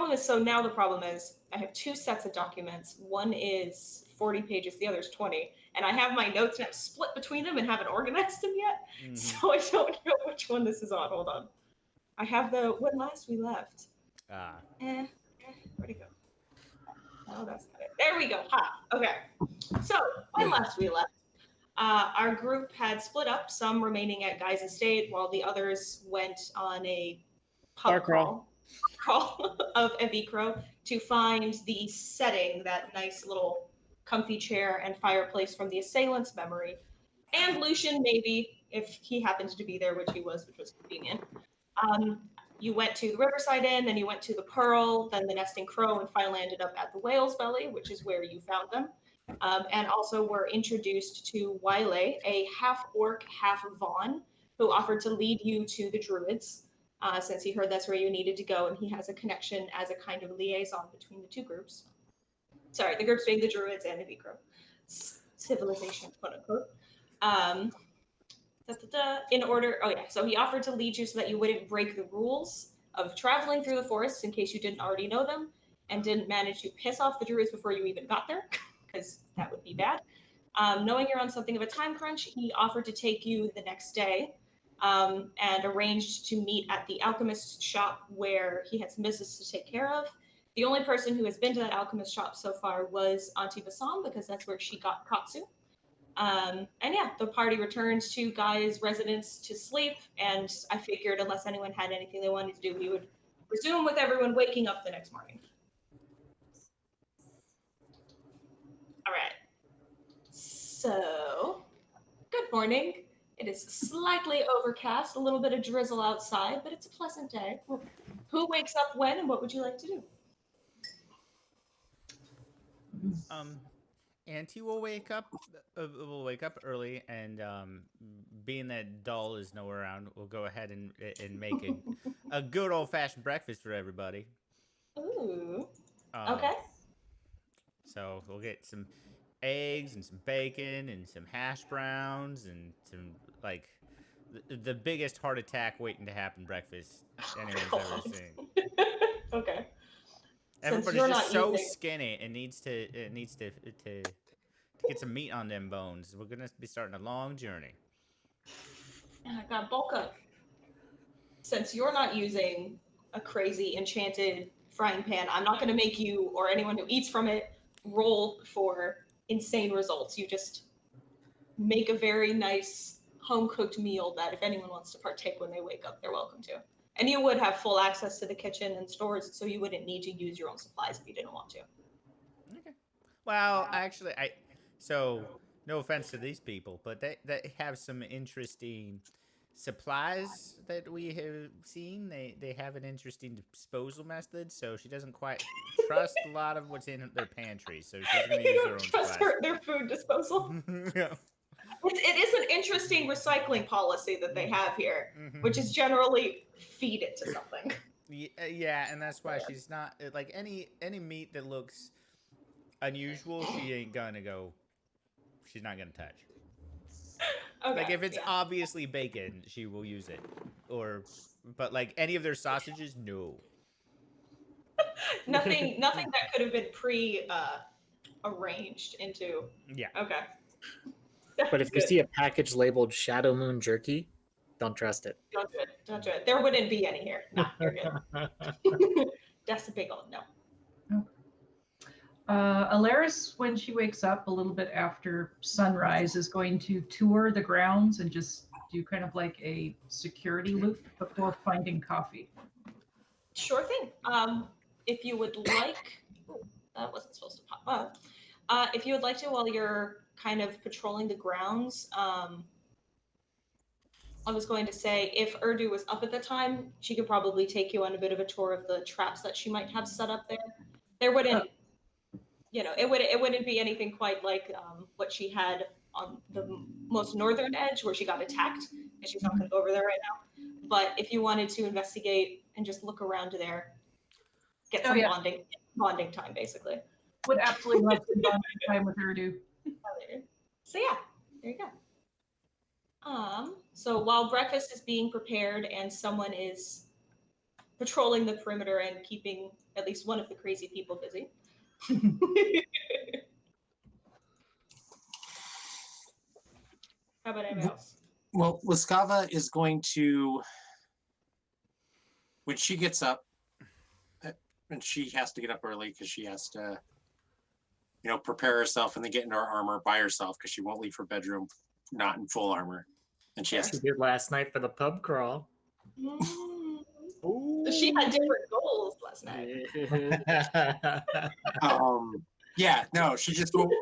the problem is I have two sets of documents. One is 40 pages, the other is 20. And I have my notes and I've split between them and haven't organized them yet. So I don't know which one this is on. Hold on. I have the when last we left. Ah. Where'd it go? Oh, that's not it. There we go. Ha. Okay. So when last we left, our group had split up, some remaining at Guy's estate, while the others went on a pub crawl of Evicro to find the setting, that nice little comfy chair and fireplace from the assailant's memory. And Lucian, maybe, if he happened to be there, which he was, which was convenient. Um, you went to the Riverside Inn, then you went to the Pearl, then the Nesting Crow, and finally ended up at the Whale's Belly, which is where you found them. And also were introduced to Wyle, a half-orc, half-Vaughn, who offered to lead you to the Druids, since he heard that's where you needed to go, and he has a connection as a kind of liaison between the two groups. Sorry, the groups being the Druids and the Vicro. Civilization, quote unquote. In order, so he offered to lead you so that you wouldn't break the rules of traveling through the forests in case you didn't already know them and didn't manage to piss off the Druids before you even got there, because that would be bad. Knowing you're on something of a time crunch, he offered to take you the next day and arranged to meet at the alchemist's shop where he had some business to take care of. The only person who has been to that alchemist shop so far was Auntie Bassam, because that's where she got Katsu. And yeah, the party returns to Guy's residence to sleep, and I figured unless anyone had anything they wanted to do, we would resume with everyone waking up the next morning. All right. So, good morning. It is slightly overcast, a little bit of drizzle outside, but it's a pleasant day. Who wakes up when, and what would you like to do? Auntie will wake up. Will wake up early, and being that Doll is nowhere around, we'll go ahead and make a good old fashioned breakfast for everybody. Ooh. Um, Okay. So we'll get some eggs and some bacon and some hash browns and some like the biggest heart attack waiting to happen breakfast anyone's ever seen. Okay. Everybody's just so skinny. It needs to get some meat on them bones. We're gonna be starting a long journey. I got bulk up. Since you're not using a crazy enchanted frying pan, I'm not going to make you or anyone who eats from it roll for insane results. You just make a very nice home cooked meal that if anyone wants to partake when they wake up, they're welcome to. And you would have full access to the kitchen and stores, so you wouldn't need to use your own supplies if you didn't want to. Okay. Well, actually, so no offense to these people, but they have some interesting supplies that we have seen. They have an interesting disposal method, so she doesn't quite trust a lot of what's in their pantry. So she's going to use her own trust supplies. their food disposal. Yeah. It is an interesting recycling policy that they have here, which is generally feed it to something. Yeah, and that's why she's not like any meat that looks unusual. She ain't gonna go. She's not gonna touch. Okay, like if it's obviously bacon, she will use it. But like any of their sausages, no. nothing that could have been arranged into. Yeah. Okay. But if you see a package labeled Shadow Moon Jerky, don't trust it. Don't do it. Don't do it. There wouldn't be any here. Nah, you're good. That's a big old no. Alaris, when she wakes up a little bit after sunrise, is going to tour the grounds and just do kind of like a security loop before finding coffee. Sure thing. If you would like, that wasn't supposed to pop up. If you would like to, while you're kind of patrolling the grounds, I was going to say if Urdu was up at the time, she could probably take you on a bit of a tour of the traps that she might have set up there. There wouldn't, it wouldn't be anything quite like what she had on the most northern edge where she got attacked, and she's not going to go over there right now. But if you wanted to investigate and just look around there, get some bonding time, basically. Would absolutely love some bonding time with Urdu. So yeah, there you go. So while breakfast is being prepared and someone is patrolling the perimeter and keeping at least one of the crazy people busy. How about anybody else? Well, Laskava is going to, when she gets up, and she has to get up early because she has to, prepare herself and then get into her armor by herself because she won't leave her bedroom not in full armor. And she has She to. did last night for the pub crawl. Mm. So she had different goals last night. Yeah, no, she just won't.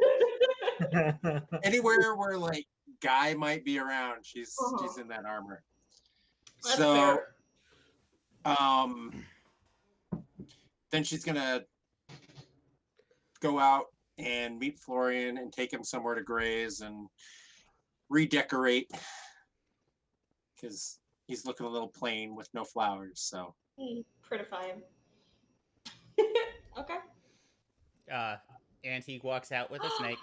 Anywhere where like Guy might be around, she's in that armor. That's So, fair. then she's gonna go out and meet Florian and take him somewhere to graze and redecorate because he's looking a little plain with no flowers. So Prettify him. Okay. And he walks out with a snake.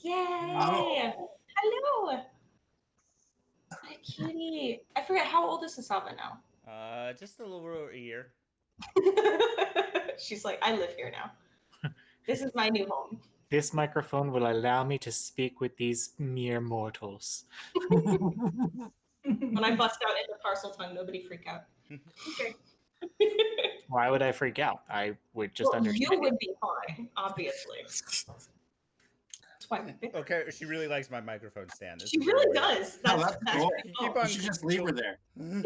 Yay! Hello. Hi, cutie. I forget, how old is Asava now? Just a little over a year. She's like, I live here now. This is my new home. This microphone will allow me to speak with these mere mortals. When I bust out into parcel tongue, nobody freak out. Okay. Why would I freak out? I would just understand. You would be fine, obviously. That's why we picked her. Okay, she really likes my microphone stand. This She is really really weird. does. No, That's, that's that's cool. very cool. Keep on- you should just leave her there.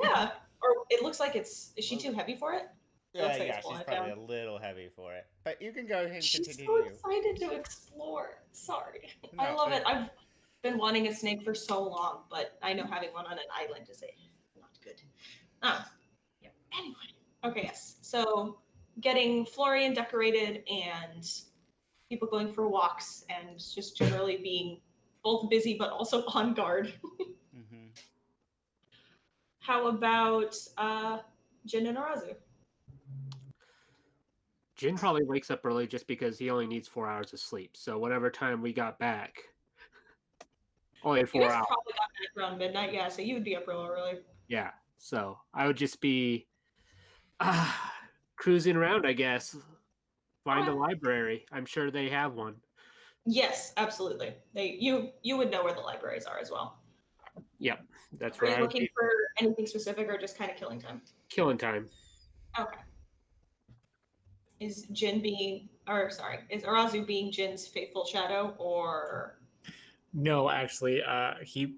Yeah. Or it looks like is she too heavy for it? Yeah, looks like yeah, it's she's falling probably down. a little heavy for it. But you can go ahead and She's continue. so excited to explore. Sorry. I No, love it. I've been wanting a snake for so long, but I know having one on an island is not good. Yeah. Anyway. Okay, yes. So getting Florian decorated and people going for walks and just generally being both busy but also on guard. Mhm. How about Jin and Arazu? Jin probably wakes up early just because he only needs 4 hours of sleep. So whatever time we got back, only had You 4 guys hours. probably got back around midnight, yeah, so you would be up real early. Yeah. So I would just be cruising around, I guess. Find a library. I'm sure they have one. Yes, absolutely. You would know where the libraries are as well. Yep. That's Are you right. looking for anything specific or just kind of killing time? Killing time. Okay. Is Arazu being Jin's faithful shadow or? No, actually, he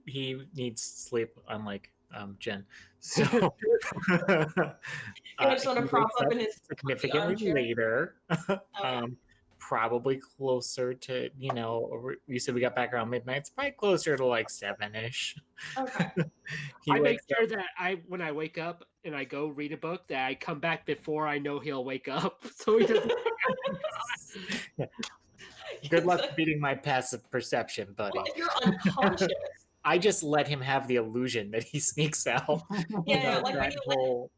needs sleep, unlike Jen. So I just want to he prop wakes up in his significantly armchair. later. Okay. Probably closer to, you said we got back around midnight. It's probably closer to like 7-ish. Okay. He I make wakes sure up. that when I wake up and I go read a book, that I come back before I know he'll wake up, so he doesn't. Good luck beating my passive perception, buddy. Well, if you're unconscious. I just let him have the illusion that he sneaks out. Yeah, That like when you whole-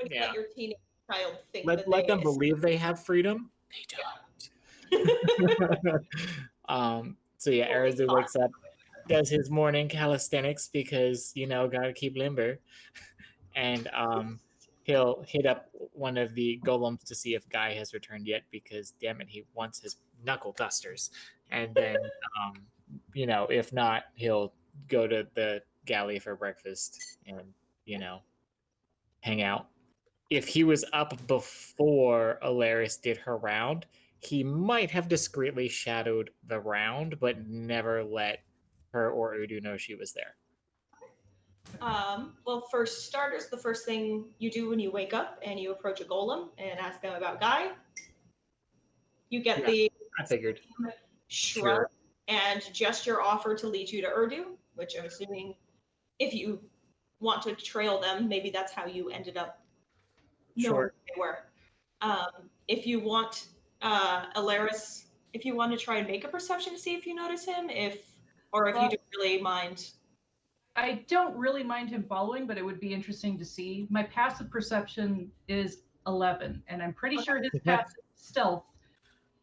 let your teenage child think let that them believe they have freedom. They don't. So yeah, Arazu wakes up, does his morning calisthenics because gotta keep limber, and he'll hit up one of the golems to see if Guy has returned yet because damn it, he wants his knuckle dusters, and then if not, he'll go to the galley for breakfast and hang out. If he was up before Alaris did her round, he might have discreetly shadowed the round, but never let her or Udu know she was there. Well, for starters, the first thing you do when you wake up and you approach a golem and ask them about Guy, you get the I figured. shrug Sure. and gesture offer to lead you to Urdu, which I'm assuming if you want to trail them, maybe that's how you ended up knowing Sure. where they were. If you want Alaris, if you want to try and make a perception to see if you notice him, or if you Well- don't really mind. I don't really mind him following, but it would be interesting to see. My passive perception is 11, and I'm pretty sure his passive stealth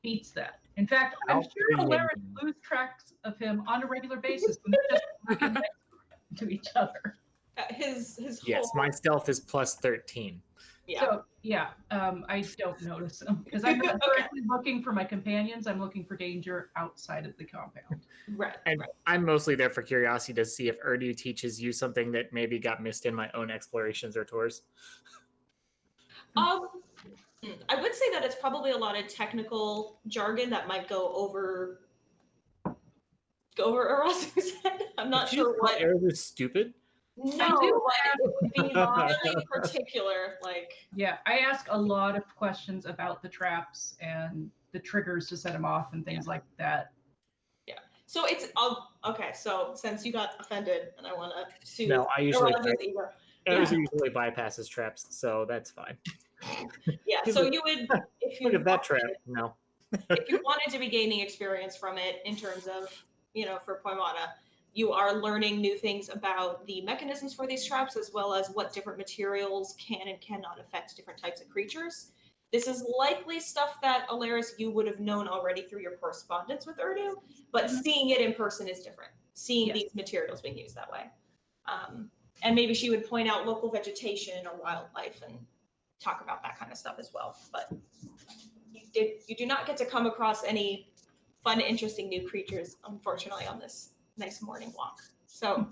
beats that. In fact, I'm Out sure the Alaris engine. loses tracks of him on a regular basis when they're just working next to each other. his Yes, whole my stealth is plus 13. yeah. So yeah, I don't notice them because I'm not Okay. currently looking for my companions. I'm looking for danger outside of the compound. Right. And Right. I'm mostly there for curiosity to see if Urdu teaches you something that maybe got missed in my own explorations or tours. I would say that it's probably a lot of technical jargon that might go over Erasmus' head. I'm not Did you sure call what. Urdu stupid? No, do but it would be really particular. Like, Yeah, I ask a lot of questions about the traps and the triggers to set them off and things like that. so it's okay. So since you got offended, and I want to soothe No, I usually Erasmus' ego. Urdu usually bypasses traps, so that's fine. Yeah. He's So like, you would, if you Look at that wanted- trap. No. if you wanted to be gaining experience from it in terms of, for Poimana, you are learning new things about the mechanisms for these traps, as well as what different materials can and cannot affect different types of creatures. This is likely stuff that, Alaris, you would have known already through your correspondence with Urdu, but seeing it in person is different. Seeing Yes. these materials being used that way. And maybe she would point out local vegetation or wildlife and talk about that kind of stuff as well. But you do not get to come across any fun, interesting new creatures, unfortunately, on this nice morning walk. So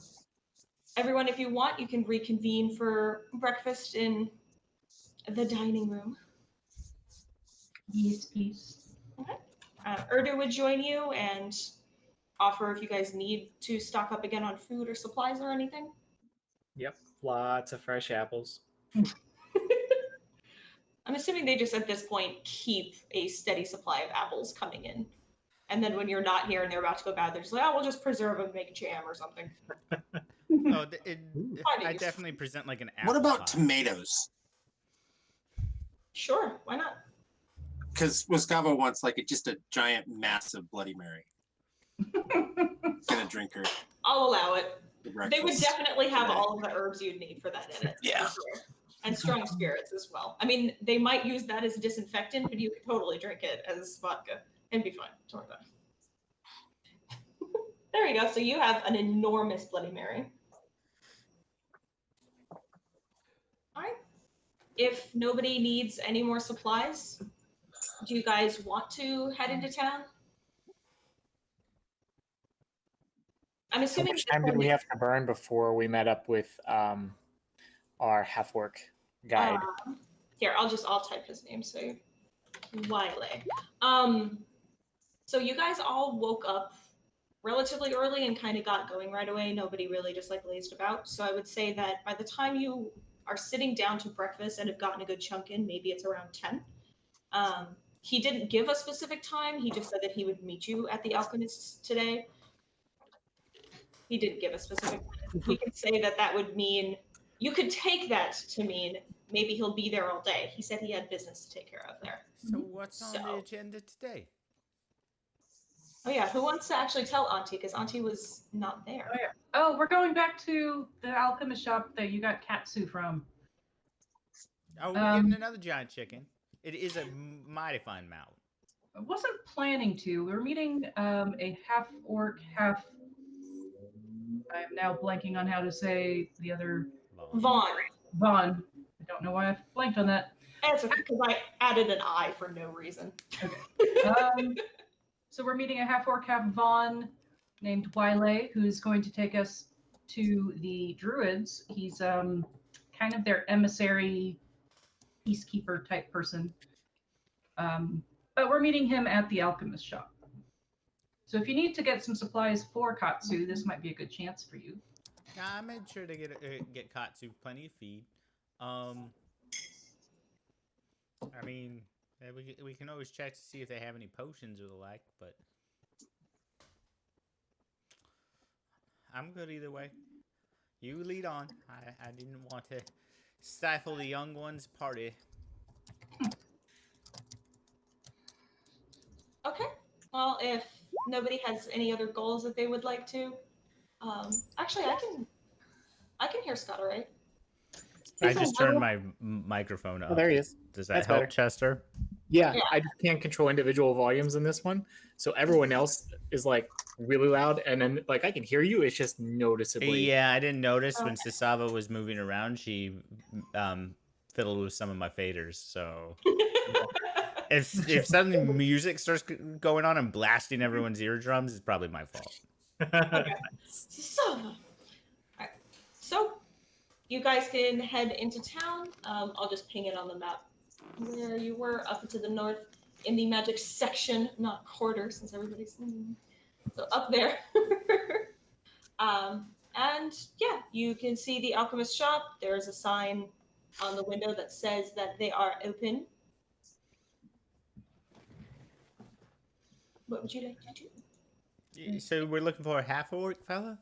everyone, if you want, you can reconvene for breakfast in the dining room. Yes, please. Urdu would join you and offer if you guys need to stock up again on food or supplies or anything. Yep. Lots of fresh apples. I'm assuming they just at this point keep a steady supply of apples coming in. And then when you're not here and they're about to go bad, they're just like, oh, we'll just preserve them, make jam or something. Oh, I Findings. definitely present like an apple What about pie. tomatoes? Sure, why not? Because Wascavo wants like just a giant, massive Bloody Mary. Gonna drink her. I'll allow it. for They would breakfast definitely have today. all of the herbs you'd need for that in it. for Yeah. sure. And strong spirits as well. I mean, they might use that as a disinfectant, but you could totally drink it as vodka and be fine. Don't worry about it. There you go. So you have an enormous Bloody Mary. All right. If nobody needs any more supplies, do you guys want to head into town? I'm How assuming. much time did we have to burn before we met up with our half-orc guide? Here, I'll type his name. So Wiley. So you guys all woke up relatively early and kind of got going right away. Nobody really just like lazed about. So I would say that by the time you are sitting down to breakfast and have gotten a good chunk in, maybe it's around 10. He didn't give a specific time. He just said that he would meet you at the Alchemist's today. He didn't give a specific time. We could say that would mean, you could take that to mean maybe he'll be there all day. He said he had business to take care of there. So what's on the So- agenda today? Oh yeah, who wants to actually tell Auntie? Because Auntie was not there. Oh, yeah. Oh, we're going back to the alchemist shop that you got Katsu from. Oh, we're Um, getting another giant chicken. It is a mighty fine mount. I wasn't planning to. We were meeting a half orc, half. I am now blanking on how to say the other Vaughn. Vaughn. I don't know why I blanked on that. That's okay, because I added an I for no reason. So we're meeting a half orc, half Vaughn named Wiley, who's going to take us to the druids. He's kind of their emissary, peacekeeper type person. But we're meeting him at the alchemist shop. So if you need to get some supplies for Katsu, this might be a good chance for you. Nah, I made sure to get Katsu plenty of feed. I mean, we can always check to see if they have any potions or the like, but I'm good either way. You lead on. I didn't want to stifle the young ones' party. Okay. Well, if nobody has any other goals that they would like to, actually, I can hear Scott, all right? I He's a just turned little- my microphone up. Oh, there he is. Does that That's help, better. Chester? Yeah, Yeah. I just can't control individual volumes in this one. So everyone else is like really loud, and then like I can hear you. It's just noticeably. Yeah, I didn't notice when Okay. Sasava was moving around. She fiddled with some of my faders. So if suddenly music starts going on and blasting everyone's eardrums, it's probably my fault. Okay. So, alright. So, you guys can head into town. I'll just ping it on the map where you were up to the north in the magic section, not quarter, since everybody's so up there. And yeah, you can see the alchemist shop. There's a sign on the window that says that they are open. What would you like to do? So we're looking for a half orc fella.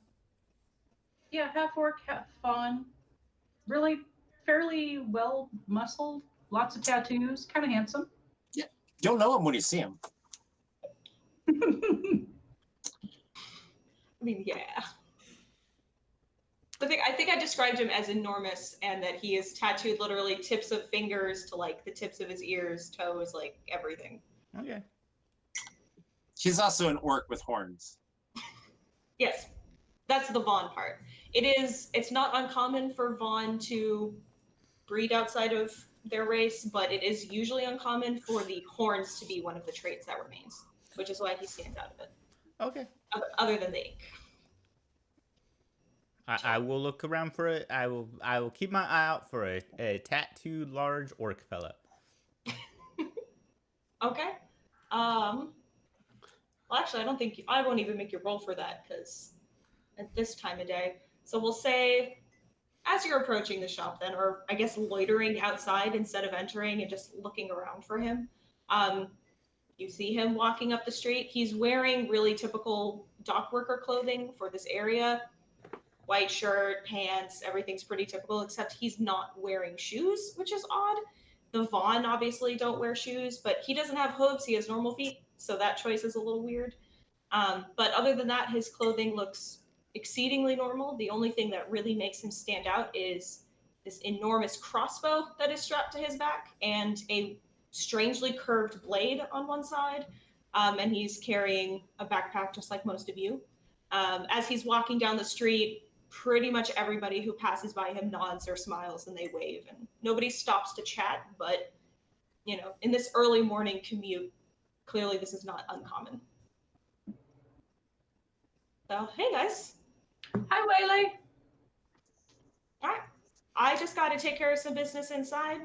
Yeah, half orc, half fawn. Really fairly well muscled, lots of tattoos, kind of handsome. You'll know him when you see him. I mean, yeah. I think I described him as enormous, and that he is tattooed literally tips of fingers to like the tips of his ears, toes, like everything. Okay. He's also an orc with horns. Yes, that's the Vaughn part. It's not uncommon for Vaughn to breed outside of their race, but it is usually uncommon for the horns to be one of the traits that remains, which is why he stands out of it, Okay. other than the ink. I will look around for it. I will keep my eye out for a tattooed large orc fella. Okay. Well, actually, I won't even make you roll for that because at this time of day. So we'll say, as you're approaching the shop, then, or I guess loitering outside instead of entering and just looking around for him. You see him walking up the street. He's wearing really typical dock worker clothing for this area. White shirt, pants, everything's pretty typical, except he's not wearing shoes, which is odd. The Vaughn obviously don't wear shoes, but he doesn't have hooves, he has normal feet, so that choice is a little weird. But other than that, his clothing looks exceedingly normal. The only thing that really makes him stand out is this enormous crossbow that is strapped to his back and a strangely curved blade on one side. And he's carrying a backpack just like most of you. As he's walking down the street, pretty much everybody who passes by him nods or smiles and they wave, and nobody stops to chat. But in this early morning commute, clearly this is not uncommon. So hey guys. Hi, Waylay. All right, I just got to take care of some business inside.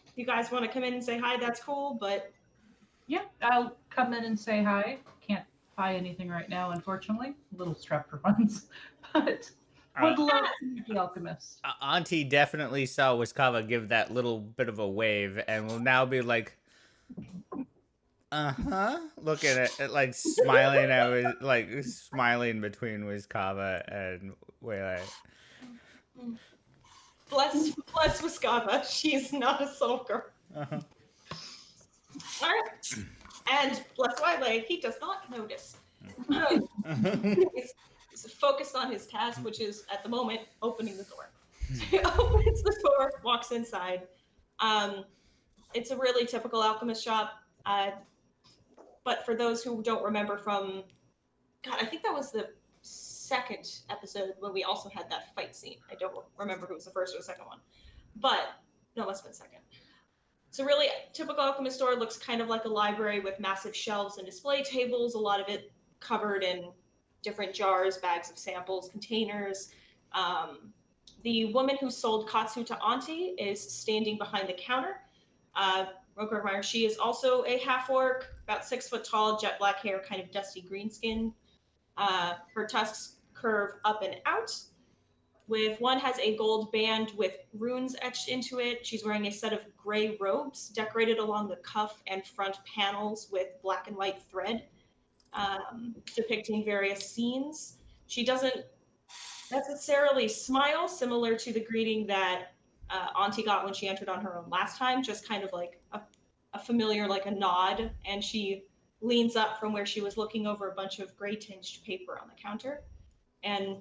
If you guys want to come in and say hi, that's cool, but Yeah, I'll come in and say hi. Can't buy anything right now, unfortunately. A little strapped for funds, but would love to meet the alchemist. Auntie definitely saw Wiskava give that little bit of a wave and will now be like, looking at like smiling between Wiskava and Waylay. bless Wiskava, she's not a sulker. Uh-huh. All right, and bless Wiley, he does not notice. He's focused on his task, which is at the moment opening the door. So he opens the door, walks inside. It's a really typical alchemist shop. But for those who don't remember from, God, I think that was the second episode when we also had that fight scene. I don't remember if it was the first or the second one, but no, it must have been second. It's a really typical alchemist store. Looks kind of like a library with massive shelves and display tables, a lot of it covered in different jars, bags of samples, containers. The woman who sold Katsu to Auntie is standing behind the counter. Roker, she is also a half orc, about 6 foot tall, jet black hair, kind of dusty green skin. Her tusks curve up and out. With one has a gold band with runes etched into it. She's wearing a set of gray robes decorated along the cuff and front panels with black and white thread, depicting various scenes. She doesn't necessarily smile, similar to the greeting that Auntie got when she entered on her own last time, just kind of like a familiar, like a nod, and she leans up from where she was looking over a bunch of gray tinged paper on the counter, and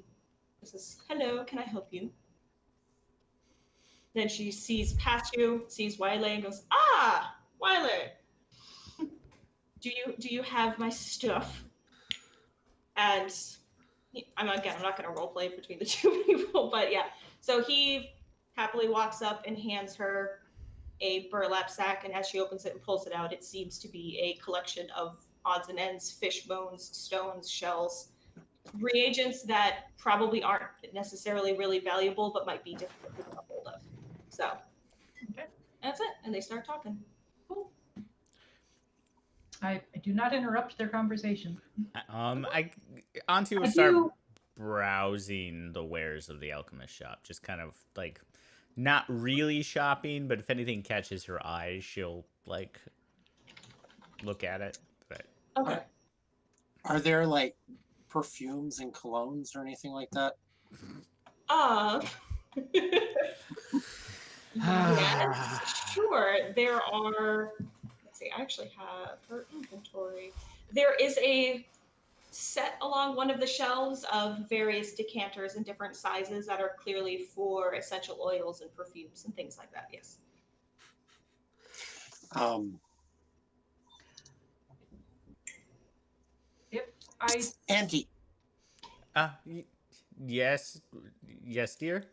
says, "Hello, can I help you?" Then she sees past you, sees Wiley, and goes, "Ah, Wiley, do you have my stuff? And I'm not gonna role play between the two people, but yeah. So he happily walks up and hands her a burlap sack, and as she opens it and pulls it out, it seems to be a collection of odds and ends, fish bones, stones, shells, reagents that probably aren't necessarily really valuable, but might be difficult to get a hold of. So Okay. that's it, and they start talking. Cool. I do not interrupt their conversation. Auntie will I start do. browsing the wares of the alchemist shop, just kind of like not really shopping, but if anything catches her eye, she'll like look at it. But Okay. Are there like perfumes and colognes or anything like that? Yes, sure. There are, let's see, I actually have her inventory. There is a set along one of the shelves of various decanters in different sizes that are clearly for essential oils and perfumes and things like that. Yes. If I Auntie, yes, dear.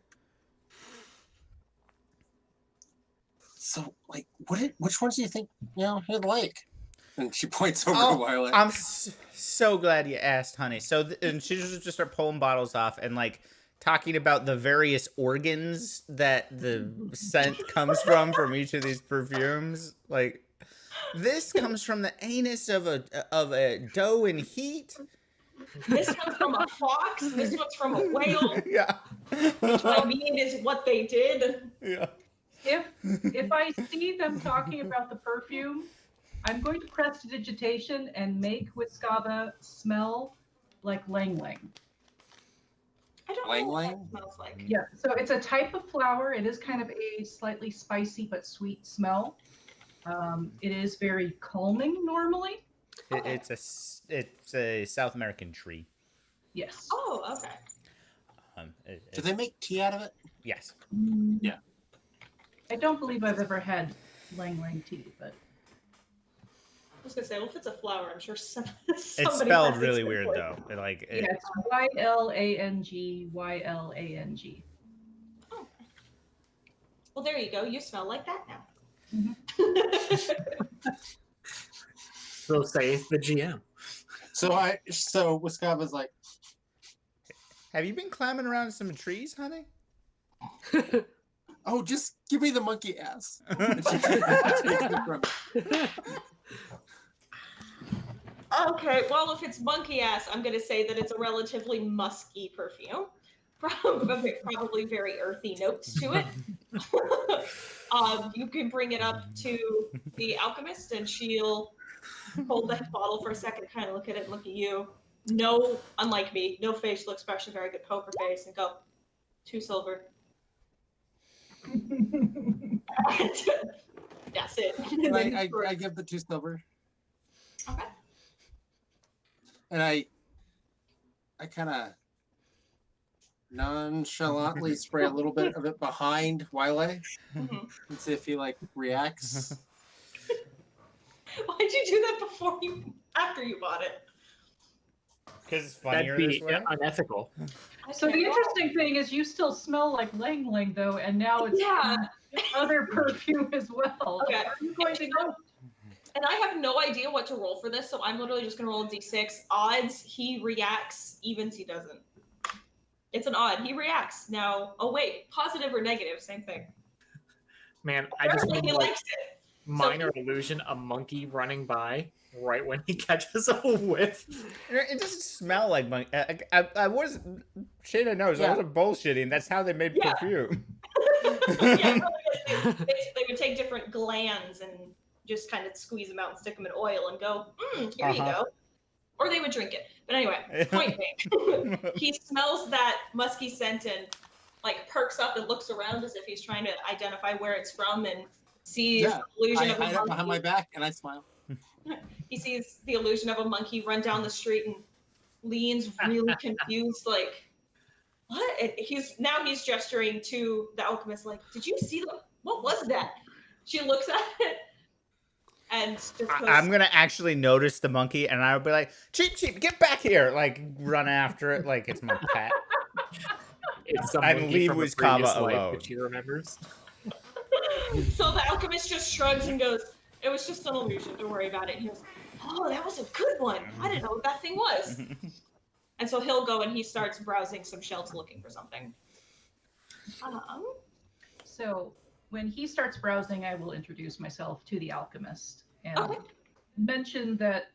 so like, which ones do you think he'd like? And she points over to Oh, Violet. I'm so glad you asked, honey. So, and she just start pulling bottles off and like talking about the various organs that the scent comes from each of these perfumes. Like, this comes from the anus of a doe in heat. This one's from a fox. This one's from a whale. Yeah. Which I mean is what they did. Yeah. if I see them talking about the perfume, I'm going to prestidigitation and make Whiskava smell like Lang Lang. I don't Lang know what Lang? that smells like. Yeah, so it's a type of flower. It is kind of a slightly spicy but sweet smell. It is very calming normally. It's a South American tree. Yes. Oh, okay. Do they make tea out of it? Yes. Yeah. I don't believe I've ever had Lang Lang tea, but I was gonna say, well, if it's a flower, I'm sure somebody. It's spelled really weird explored. though. Like yeah, it's YLANG. Oh. Well, there you go. You smell like that now. So saith the GM. So Whiskava's like, have you been climbing around some trees, honey? oh, just give me the monkey ass. And she takes it from me. Okay, well, if it's monkey ass, I'm gonna say that it's a relatively musky perfume. Probably very earthy notes to it. You can bring it up to the alchemist, and she'll hold that bottle for a second, kind of look at it, look at you. No, unlike me, no facial expression, very good poker face, and go, 2 silver. That's it. And I give the 2 silver. Okay. And I kind of nonchalantly spray a little bit of it behind Wile Mhm. and see if he like reacts. Why'd you do that after you bought it? Because it's That'd funnier be this way. unethical. so the interesting thing is you still smell like Lang Lang though, and now it's Yeah. other perfume as well. Okay. Are you going to go? And I have no idea what to roll for this, so I'm literally just gonna roll a d6. Odds, he reacts. Evens, he doesn't. It's an odd. He reacts. Now, oh wait, positive or negative, same thing. Man, I just Apparently want he like likes it. minor illusion, a monkey running by right when he catches a whiff. It doesn't smell like monkey. I was Shayna knows I Yeah. wasn't bullshitting. That's how they made Yeah. perfume. Yeah, they would take different glands and just kind of squeeze them out and stick them in oil and go, here you Uh-huh. go. Or they would drink it. But anyway, point being, he smells that musky scent and like perks up and looks around as if he's trying to identify where it's from and sees Yeah, the illusion I of a hide it behind my monkey. back and I smile. He sees the illusion of a monkey run down the street and leans really confused, like, what? And he's gesturing to the alchemist, like, did you see what was that? She looks at it, and just goes, I'm gonna actually notice the monkey, and I'll be like, "Cheep, get back here!" Like run after it, like it's my pet. It's some And monkey leave from a Wizkava previous life alone. that she remembers. So the alchemist just shrugs and goes, "It was just an illusion. Don't worry about it." And he goes, "Oh, that was a good one. I didn't know what that thing was." And so he'll go and he starts browsing some shelves looking for something. So when he starts browsing, I will introduce myself to the alchemist and Okay. mention that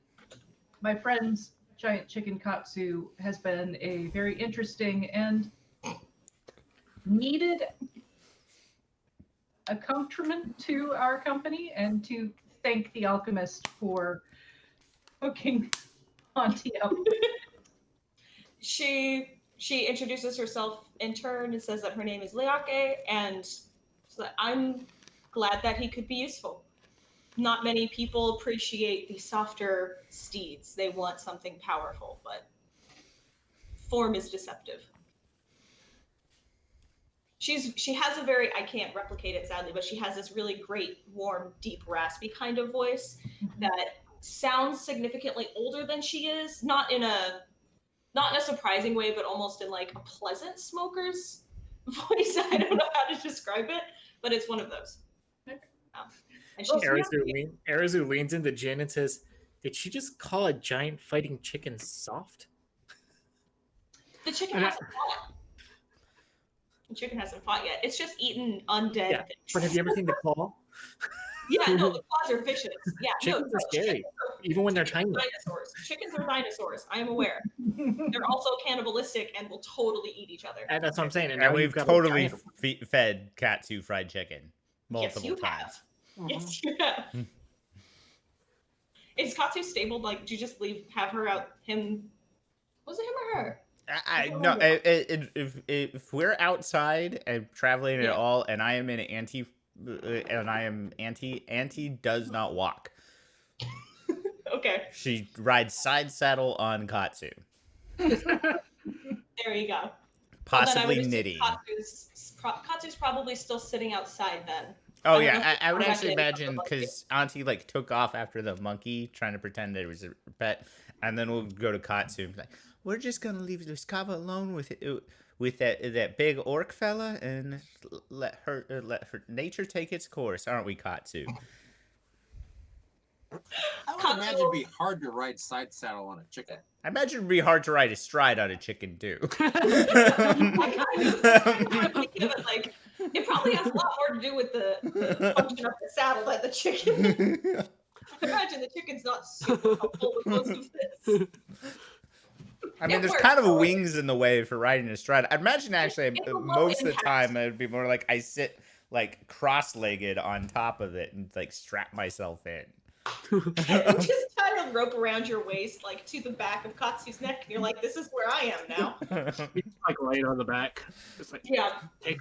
my friend's giant chicken katsu has been a very interesting and needed accompaniment to our company, and to thank the alchemist for hooking Auntie up. She introduces herself in turn and says that her name is Leake, and so that I'm glad that he could be useful. Not many people appreciate the softer steeds. They want something powerful, but form is deceptive. She has a very, I can't replicate it sadly, but she has this really great, warm, deep, raspy kind of voice that sounds significantly older than she is, not in a surprising way, but almost in like a pleasant smoker's voice. I don't know how to describe it, but it's one of those. And she's Arizu leans into Jin and says, "Did she just call a giant fighting chicken soft?" the chicken And hasn't fought. The chicken hasn't fought yet. It's just eaten undead Yeah, things. but have you ever seen the claw? Yeah, no, the claws are vicious. Yeah, Chickens are scary, even when they're tiny. Dinosaurs. Chickens are dinosaurs. I am aware. They're also cannibalistic and will totally eat each other. And that's what I'm saying. And now we've you've got a totally giant- fed Katsu fried chicken multiple you times. have. Yes, you have. Is Katsu stable? Like, do you just have her out? Was it him or her? No, if we're outside and traveling at all, and I am in Auntie does not walk. Okay, She rides side saddle on Katsu, there you go. possibly Well, then knitting. Katsu's probably still sitting outside then. Oh I don't know yeah, if I would it's actually connected imagine to the because Auntie like took off after the monkey, trying to pretend that it was a pet, and then we'll go to Katsu and be like, "We're just gonna leave Wizkava alone with that big orc fella and let her nature take its course, aren't we, Katsu?" I would imagine it'd be hard to ride side saddle on a chicken. I imagine it'd be hard to ride astride on a chicken too. I'm thinking of it like it probably has a lot more to do with the function of the saddle than the chicken. I imagine the chicken's not super helpful with most of this. I mean, It there's works, kind of though. wings in the way for riding astride. I'd imagine actually It's a low most of the impact. time it would be more like I sit like cross-legged on top of it and like strap myself in. Just tie a rope around your waist, like to the back of Katsu's neck, and you're like, "This is where I am now." Like laying on the back. Just like Yeah. take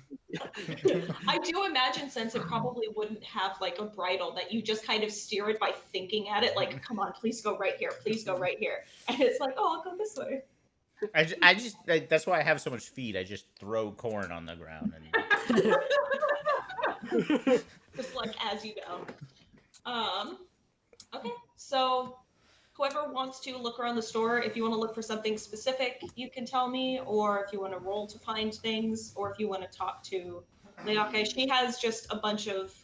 I do imagine, since it probably wouldn't have like a bridle, that you just kind of steer it by thinking at it, like, "Come on, please go right here, please go right here," and it's like, "Oh, I'll go this way." That's why I have so much feet. I just throw corn on the ground and Just like as you go. Okay, so whoever wants to look around the store, if you want to look for something specific, you can tell me, or if you want to roll to find things, or if you want to talk to Leake. She has just a bunch of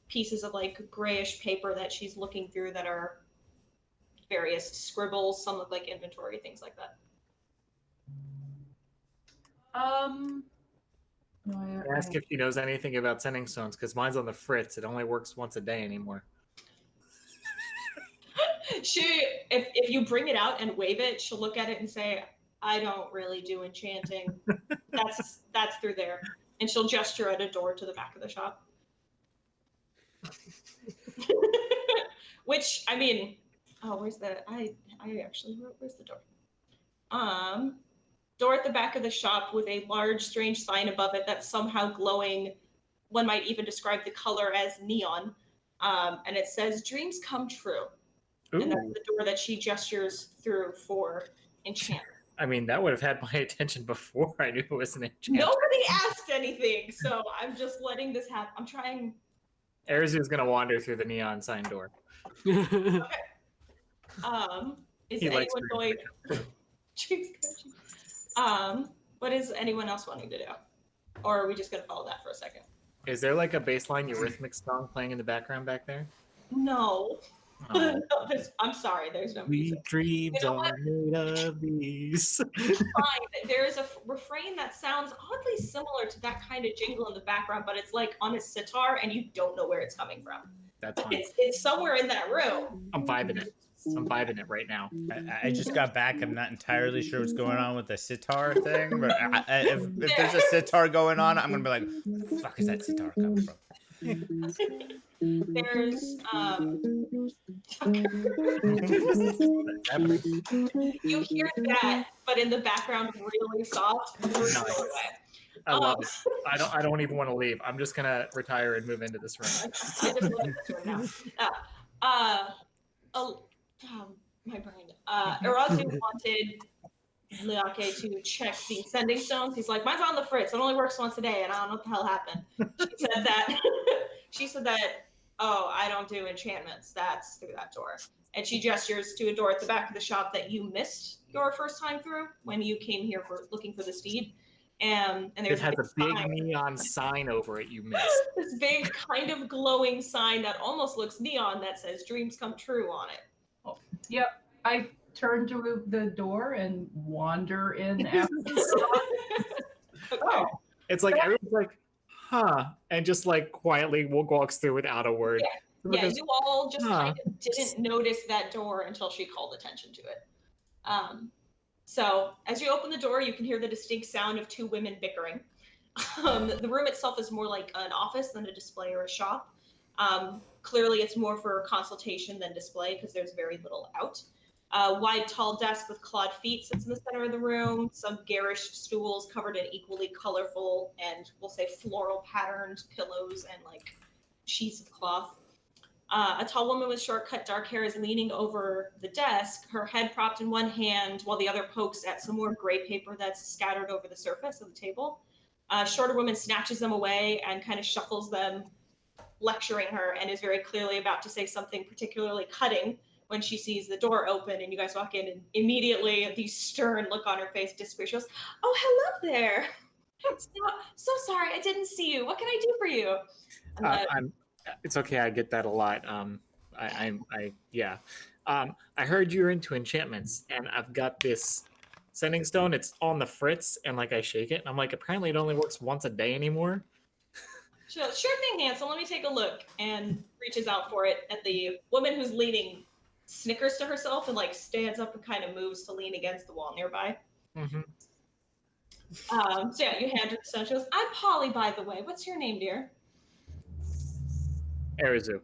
pieces of like grayish paper that she's looking through that are various scribbles. Some look like inventory, things like that. No, Ask if she knows anything about sending stones, because mine's on the fritz. It only works once a day anymore. If you bring it out and wave it, she'll look at it and say, "I don't really do enchanting. That's through there." And she'll gesture at a door to the back of the shop. Which, I mean, where's the I actually wrote where's the door? Door at the back of the shop with a large strange sign above it that's somehow glowing. One might even describe the color as neon. And it says "Dreams come true." And that's the door that she gestures through for enchantment. I mean, that would have had my attention before I knew it was an enchantment. Nobody asked anything, so I'm just letting this happen. I'm trying Arizu's gonna wander through the neon sign door. Is He likes anyone going? Jeez, what is anyone else wanting to do? Or are we just gonna follow that for a second? Is there like a baseline Eurythmics song playing in the background back there? No. Oh. No, I'm sorry, there's no We music. dreams You know are made of these. Fine. There is a refrain that sounds oddly similar to that kind of jingle in the background, but it's like on a sitar and you don't know where it's coming from. That's But fine. it's somewhere in that room. I'm vibing it. I'm vibing it right now. I just got back. I'm not entirely sure what's going on with the sitar thing, but if there's a sitar going on, I'm gonna be like, "Where the fuck is that sitar coming from?" There's you hear that, but in the background really soft. Nice. Away. I love it. I don't even want to leave. I'm just gonna retire and move into this room. I just love this room now. My brain. Irazu wanted Liake to check the sending stones. He's like, mine's on the fritz. It only works once a day, and I don't know what the hell happened. She said that. She said that. Oh, I don't do enchantments. That's through that door. And she gestures to a door at the back of the shop that you missed your first time through when you came here for looking for the steed. And It there's has a big sign. neon sign over it. You missed. This big kind of glowing sign that almost looks neon that says "Dreams Come True" on it. Yep. I turn to the door and wander in after. Okay. Oh, It's like everyone's like, huh, and just like quietly walks through without a word. Yeah, Because- you all just Huh. kind of didn't notice that door until she called attention to it. So as you open the door, you can hear the distinct sound of two women bickering. The room itself is more like an office than a display or a shop. Clearly, it's more for consultation than display because there's very little out. A wide, tall desk with clawed feet sits in the center of the room. Some garish stools covered in equally colorful and we'll say floral patterned pillows and like sheets of cloth. A tall woman with short cut dark hair is leaning over the desk, her head propped in one hand while the other pokes at some more gray paper that's scattered over the surface of the table. A shorter woman snatches them away and kind of shuffles them, lecturing her, and is very clearly about to say something particularly cutting when she sees the door open and you guys walk in, and immediately the stern look on her face disappears. She goes, "Oh, hello there. So sorry, I didn't see you. What can I do for you?" And it's okay. I get that a lot. Yeah. I heard you're into enchantments, and I've got this sending stone. It's on the fritz, and like I shake it, and I'm like, apparently it only works once a day anymore. she goes, "Sure thing, Hansel. Let me take a look," and reaches out for it. And the woman who's leaning snickers to herself and like stands up and kind of moves to lean against the wall nearby. Mm-hmm. So yeah, you hand her the stone. She goes, "I'm Polly, by the way. What's your name, dear?" Arizu.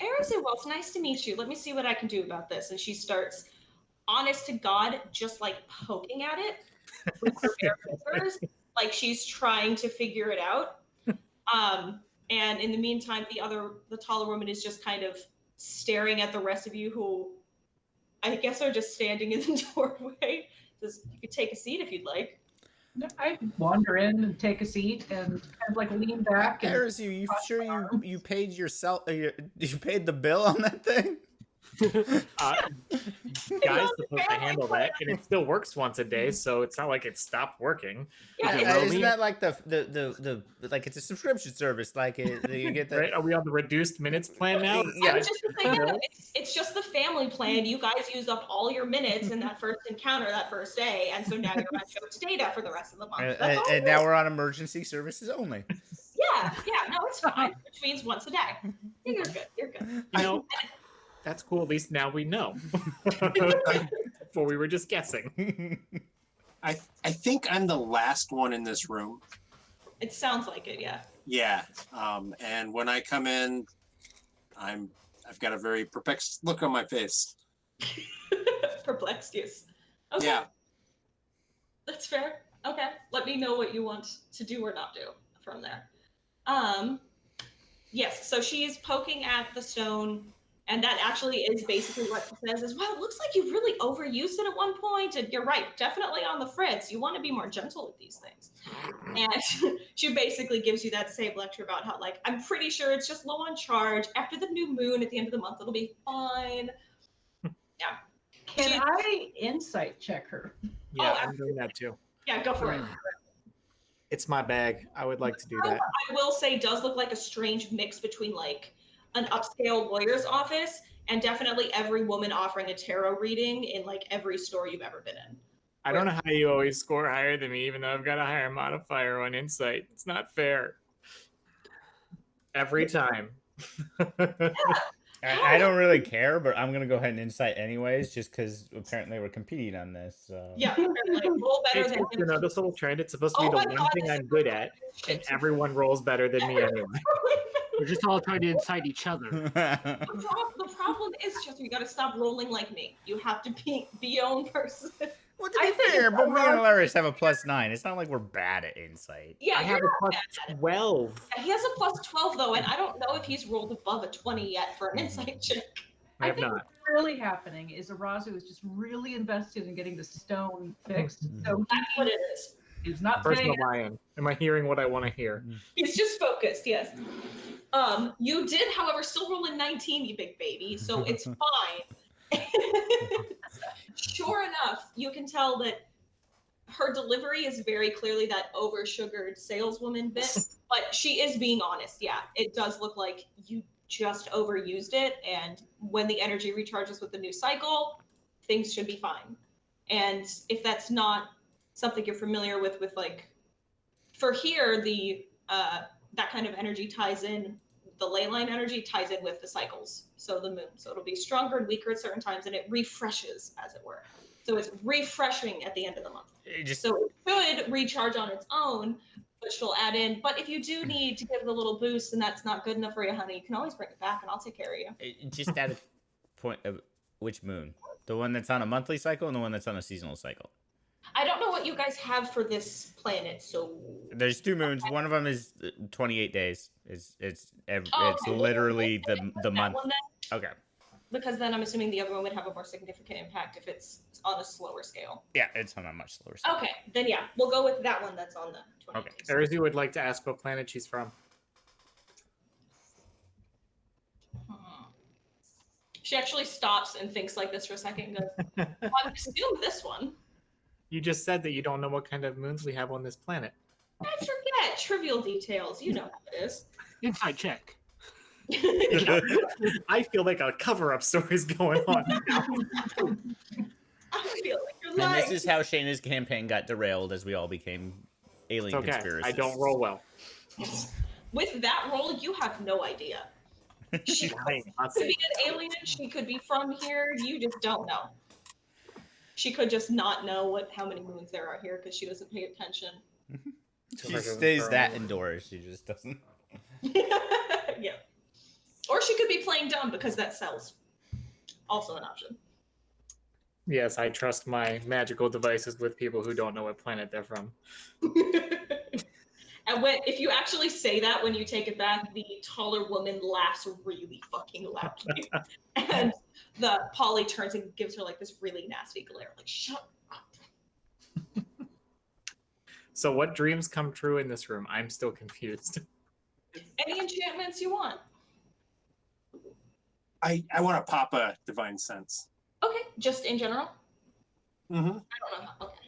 Arizu, well, it's nice to meet you. Let me see what I can do about this. And she starts, honest to God, just like poking at it with her bare fingers, like she's trying to figure it out. And in the meantime, the taller woman is just kind of staring at the rest of you, who I guess are just standing in the doorway. Just, you could take a seat if you'd like. I wander in and take a seat and kind of like lean back. And Arizu, you sure you paid yourself? You paid the bill on that thing? Guy's supposed to handle that, and it still works once a day, so it's not like it stopped working. Yeah, Is it it's, roaming? Isn't that like the like it's a subscription service? Like you get the Right? Are we on the reduced minutes plan now? Yeah. I was just saying, no, it's just the family plan. You guys used up all your minutes in that first encounter that first day, and so now you're on choked data for the rest of the month. That's all and it now is. we're on emergency services only. Yeah, no, it's fine. Which means once a day. Yeah, you're good. You're good. You know, that's cool. At least now we know. Before we were just guessing. I think I'm the last one in this room. It sounds like it, yeah. Yeah. And when I come in, I've got a very perplexed look on my face. Perplexed, yes. Okay, Yeah. that's fair. Okay, let me know what you want to do or not do from there. Yes, so she's poking at the stone And that actually is basically what it says is, well, it looks like you've really overused it at one point. And you're right, definitely on the fritz. You want to be more gentle with these things. And she basically gives you that same lecture about how, like, I'm pretty sure it's just low on charge. After the new moon at the end of the month, it'll be fine. Yeah. Can I insight check her? Yeah, Oh, I'm doing that too. Yeah, go for it. It's my bag. I would like to do that. I will say does look like a strange mix between like an upscale lawyer's office and definitely every woman offering a tarot reading in like every store you've ever been in. I don't know how you always score higher than me, even though I've got a higher modifier on insight. It's not fair. Every time. I don't really care, but I'm gonna go ahead and insight anyways, just because apparently we're competing on this. So. Yeah, apparently. Roll better It's than just a noticeable trend. It's supposed to be Oh the my one God, thing this I'm is good at, and everyone rolls better than me anyway. We're just all trying to incite each other. The problem is just you got to stop rolling like me. You have to be your own person. Well, to I be think fair, it's but me and around- Hilarious have a +9. It's not like we're bad at insight. Yeah, I have you're a plus not bad. 12. He has a +12 though, and I don't know if he's rolled above a 20 yet for an insight check. I I have think not. what's really happening is Arazu is just really invested in getting the stone fixed. So That's what it is. he's not Personal paying. buy-in. Am I hearing what I want to hear? He's just focused, yes. You did, however, still roll a 19, you big baby, so it's fine. Sure enough, you can tell that her delivery is very clearly that over-sugared saleswoman bit, but she is being honest. Yeah, it does look like you just overused it, and when the energy recharges with the new cycle, things should be fine. And if that's not something you're familiar with like, for here, the that kind of energy ties in, the ley line energy ties in with the cycles, so the moon. So it'll be stronger and weaker at certain times, and it refreshes, as it were. So it's refreshing at the end of the month. It just So it should recharge on its own, but she'll add in. But if you do need to give it a little boost and that's not good enough for you, honey, you can always bring it back and I'll take care of you. just at a point of which moon? The one that's on a monthly cycle and the one that's on a seasonal cycle. I don't know what you guys have for this planet, so There's 2 moons. One of them is 28 days. It's Oh, okay. literally the that month. one then, Okay. because then I'm assuming the other one would have a more significant impact if it's on a slower scale. Yeah, it's on a much slower scale. Okay, then yeah, we'll go with that one that's on the 28 Okay. days. Arizu would like to ask what planet she's from. She actually stops and thinks like this for a second and goes, well, I assume this one. You just said that you don't know what kind of moons we have on this planet. I forget trivial details. You know how it is. Inside check. I feel like a cover-up story's going on now. I feel like you're And lying. this is how Shayna's campaign got derailed as we all became It's alien okay. conspiracists. I don't roll well. With that roll, you have no idea. She could Lying. I'll be say. an alien. She could be from here. You just don't know. She could just not know how many moons there are here because she doesn't pay attention. She stays that indoors. She just doesn't. Yeah. Or she could be playing dumb because that sells. Also an option. Yes, I trust my magical devices with people who don't know what planet they're from. And if you actually say that when you take it back, the taller woman laughs really fucking loudly. And the Polly turns and gives her like this really nasty glare, like, shut up. So what dreams come true in this room? I'm still confused. Any enchantments you want. I want to pop a divine sense. Okay, just in general? Mm-hmm. I don't know how. Okay.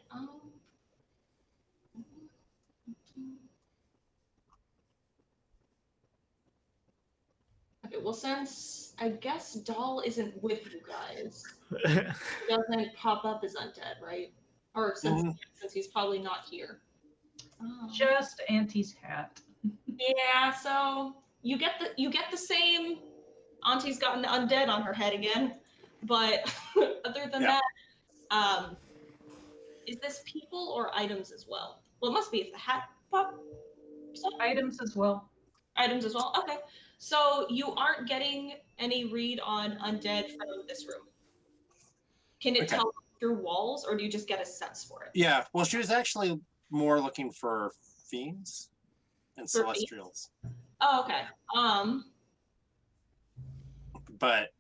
Okay, well, since I guess Doll isn't with you guys, he doesn't pop up as undead, right? Or since he's probably not here. Just Auntie's hat. Yeah, so you get the same. Auntie's gotten the undead on her head again, but other than Yeah. that, is this people or items as well? Well, it must be if the hat pop. Items as well. Items as well. Okay, so you aren't getting any read on undead from this room. Can it Okay. tell through walls, or do you just get a sense for it? Yeah. Well, she was actually more looking for fiends and For fiends? celestials. Oh, okay. But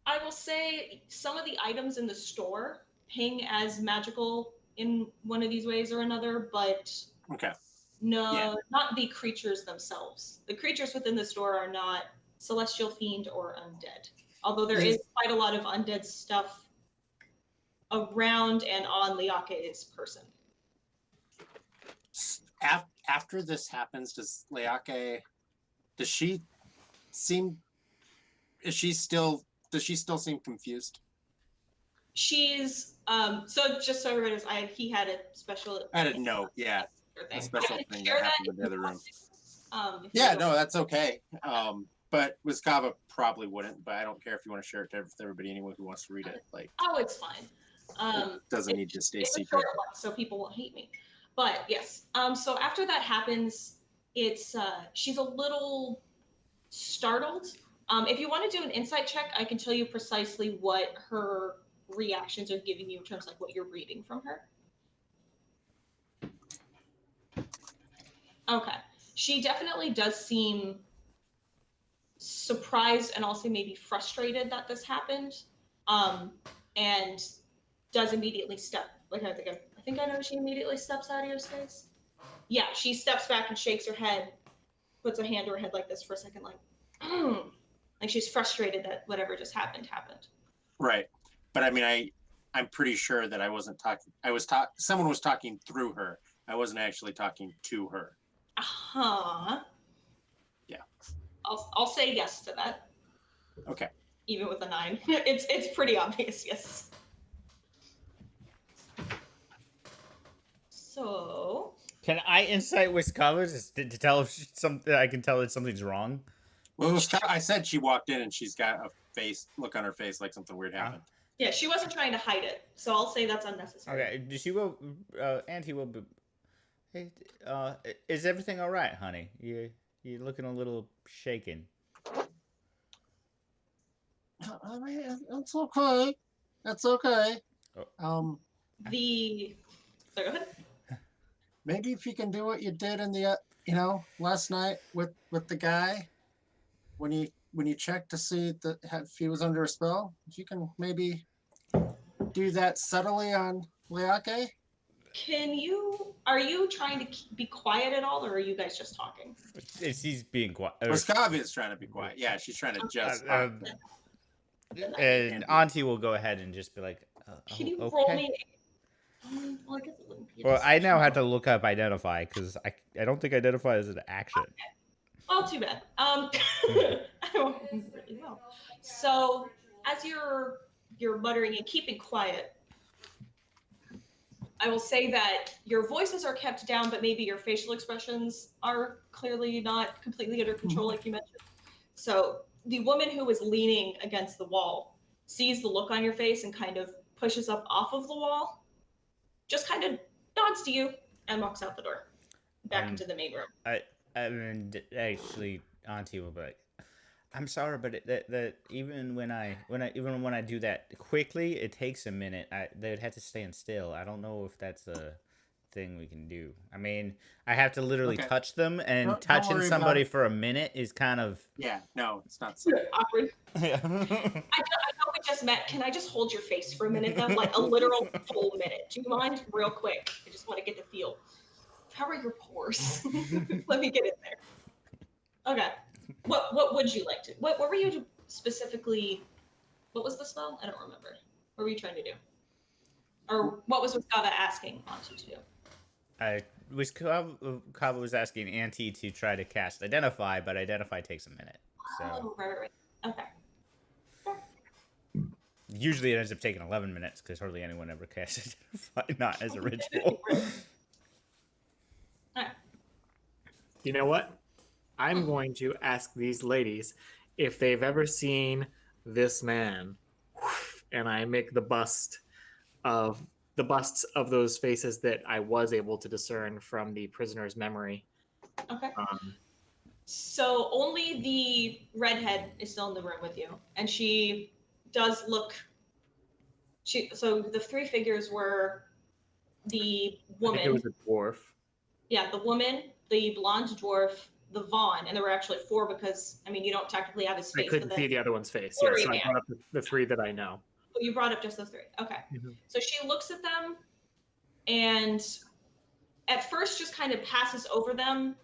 I will say some of the items in the store ping as magical in one of these ways or another, but Okay. no, Yeah. not the creatures themselves. The creatures within the store are not celestial, fiend, or undead. Although there is quite a lot of undead stuff around and on Liake's person. After this happens, does Leake, does she seem seem confused? She's so just so everyone knows, he had a special. I didn't know. Yeah, thing. a special I can thing share that happened in the other room. If Yeah, you no, that's okay. But Wiskava probably wouldn't. But I don't care if you want to share it to everybody anyway who wants to read it. Like, Oh, it's fine. it doesn't need to stay It's a secret. short one, so people won't hate me. But yes, so after that happens, it's she's a little startled. If you want to do an insight check, I can tell you precisely what her reactions are giving you in terms of like what you're reading from her. Okay. She definitely does seem surprised and also maybe frustrated that this happened. And does immediately step. Like I think I know she immediately steps out of your space. Yeah, she steps back and shakes her head, puts a hand to her head like this for a second, like, like she's frustrated that whatever just happened. Right. But I mean, I'm pretty sure that I wasn't talking. Someone was talking through her. I wasn't actually talking to her. Uh-huh. Yeah. I'll say yes to that. Okay. Even with a 9. It's pretty obvious, yes. So Can I insight Wiskava to tell if something? I can tell if something's wrong. Well, I said she walked in and she's got a look on her face like something weird happened. yeah, she wasn't trying to hide it, so I'll say that's unnecessary. Okay, she will. Auntie will be. Hey, is everything all right, honey? You're looking a little shaken. I mean, it's okay. It's okay. Oh. So go ahead. Maybe if you can do what you did in the last night with the guy when you checked to see if he was under a spell, if you can maybe do that subtly on Leake. Are you trying to be quiet at all, or are you guys just talking? She's being quiet. Wiskava is trying to be quiet. Yeah, she's trying to just. And Auntie will go ahead and just be like, Can you okay. roll me? Well, I guess it wouldn't be a Well, I now deception. have to look up identify because I don't think identify is an action. Well, too bad. I don't really well. So as you're muttering and keeping quiet, I will say that your voices are kept down, but maybe your facial expressions are clearly not completely under control, like you mentioned. So the woman who was leaning against the wall sees the look on your face and kind of pushes up off of the wall, just kind of nods to you and walks out the door, back into the main room. And actually, Auntie will be like, "I'm sorry, but that even when I do that quickly, it takes a minute. They would have to stand still. I don't know if that's a thing we can do. I mean, I have to literally touch them, and Don't touching worry about somebody it. for a minute is kind of Yeah, no, it's not so. Awkward. yeah. I know we just met. Can I just hold your face for a minute, though? Like a literal full minute. Do you mind? Real quick. I just want to get the feel. How are your pores? Let me get in there. Okay. What would you like to? What were you specifically? What was the spell? I don't remember. What were you trying to do? Or what was Wiskava asking Auntie to do? Kava was asking Auntie to try to cast Identify, but Identify takes a minute. So Oh, right. Okay. usually it ends up taking 11 minutes because hardly anyone ever casts Identify, not as a ritual. You know what? I'm going to ask these ladies if they've ever seen this man. And I make the busts of those faces that I was able to discern from the prisoner's memory. Okay. So only the redhead is still in the room with you, and she does look. So the three figures were the I think it woman. was a dwarf. Yeah, the woman, the blonde dwarf, the Vaughn, and there were actually 4 because I mean you don't technically have his I face. couldn't but see then the other one's face. Or Yeah, so I yeah. brought up the 3 that I know. you brought up just those 3. Okay. Mhm. So she looks at them and at first just kind of passes over them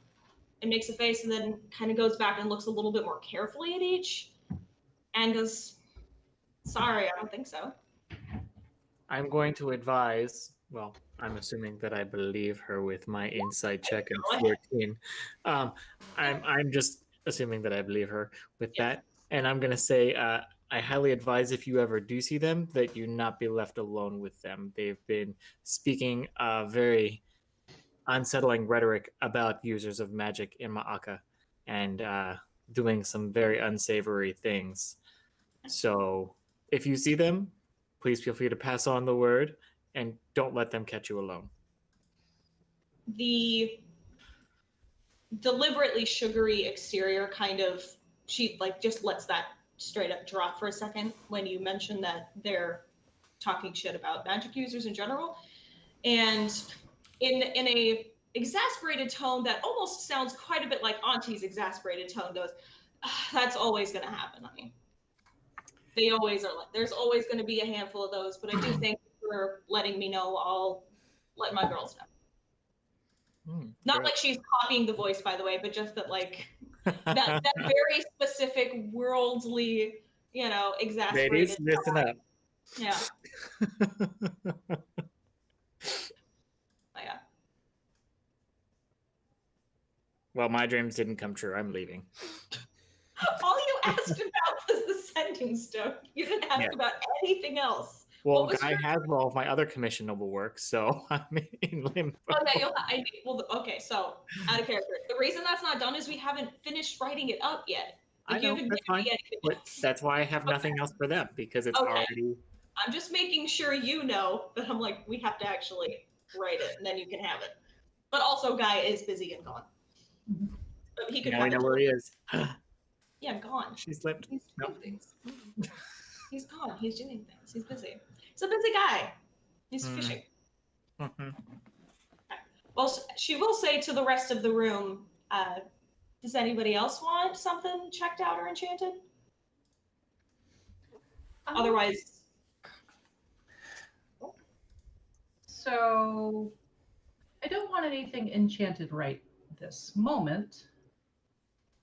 and makes a face and then kind of goes back and looks a little bit more carefully at each and goes, sorry, I don't think so. I'm going to advise. Well, I'm assuming that I believe her with my insight check Go and ahead. 14. I'm just assuming that I believe her with Yes. that, and I'm gonna say I highly advise if you ever do see them that you not be left alone with them. They've been speaking very unsettling rhetoric about users of magic in Ma'aka and doing some very unsavory things. So if you see them, please feel free to pass on the word and don't let them catch you alone. The deliberately sugary exterior kind of, she like just lets that straight up drop for a second when you mention that they're talking shit about magic users in general. And in a exasperated tone that almost sounds quite a bit like Auntie's exasperated tone goes, that's always going to happen, honey. They always are. Like, there's always going to be a handful of those, but I do thank you for letting me know. I'll let my girls know. Not Great. like she's copying the voice, by the way, but just that like that very specific worldly, exasperated. Ladies, listen up. Yeah. Yeah. Well, my dreams didn't come true. I'm leaving. All you asked about was the sending stone. You didn't ask Yeah. about anything else. Well, What was Guy your- has all of my other commissionable work, so I'm in limbo. Okay, okay, so out of character. The reason that's not done is we haven't finished writing it up yet. I Like, know, you haven't that's given fine. me anything But else. that's why I have nothing else for them, because it's Okay. already... I'm just making sure you know that I'm like, we have to actually write it and then you can have it. But also, Guy is busy and gone. But he could Now have we know it. where he is. Yeah, gone. She slipped. He's No. doing things. He's gone. He's doing things. He's busy. He's a busy guy. He's Mm. fishing. Mhm. Well, she will say to the rest of the room, does anybody else want something checked out or enchanted? Otherwise, So I don't want anything enchanted right this moment.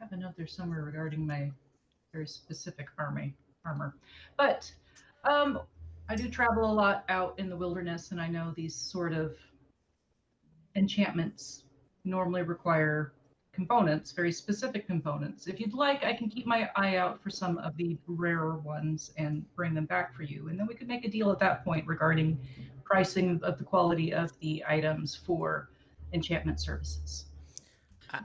I have a note there somewhere regarding my very specific armor. But I do travel a lot out in the wilderness, and I know these sort of enchantments normally require components, very specific components. If you'd like, I can keep my eye out for some of the rarer ones and bring them back for you. And then we could make a deal at that point regarding pricing of the quality of the items for enchantment services.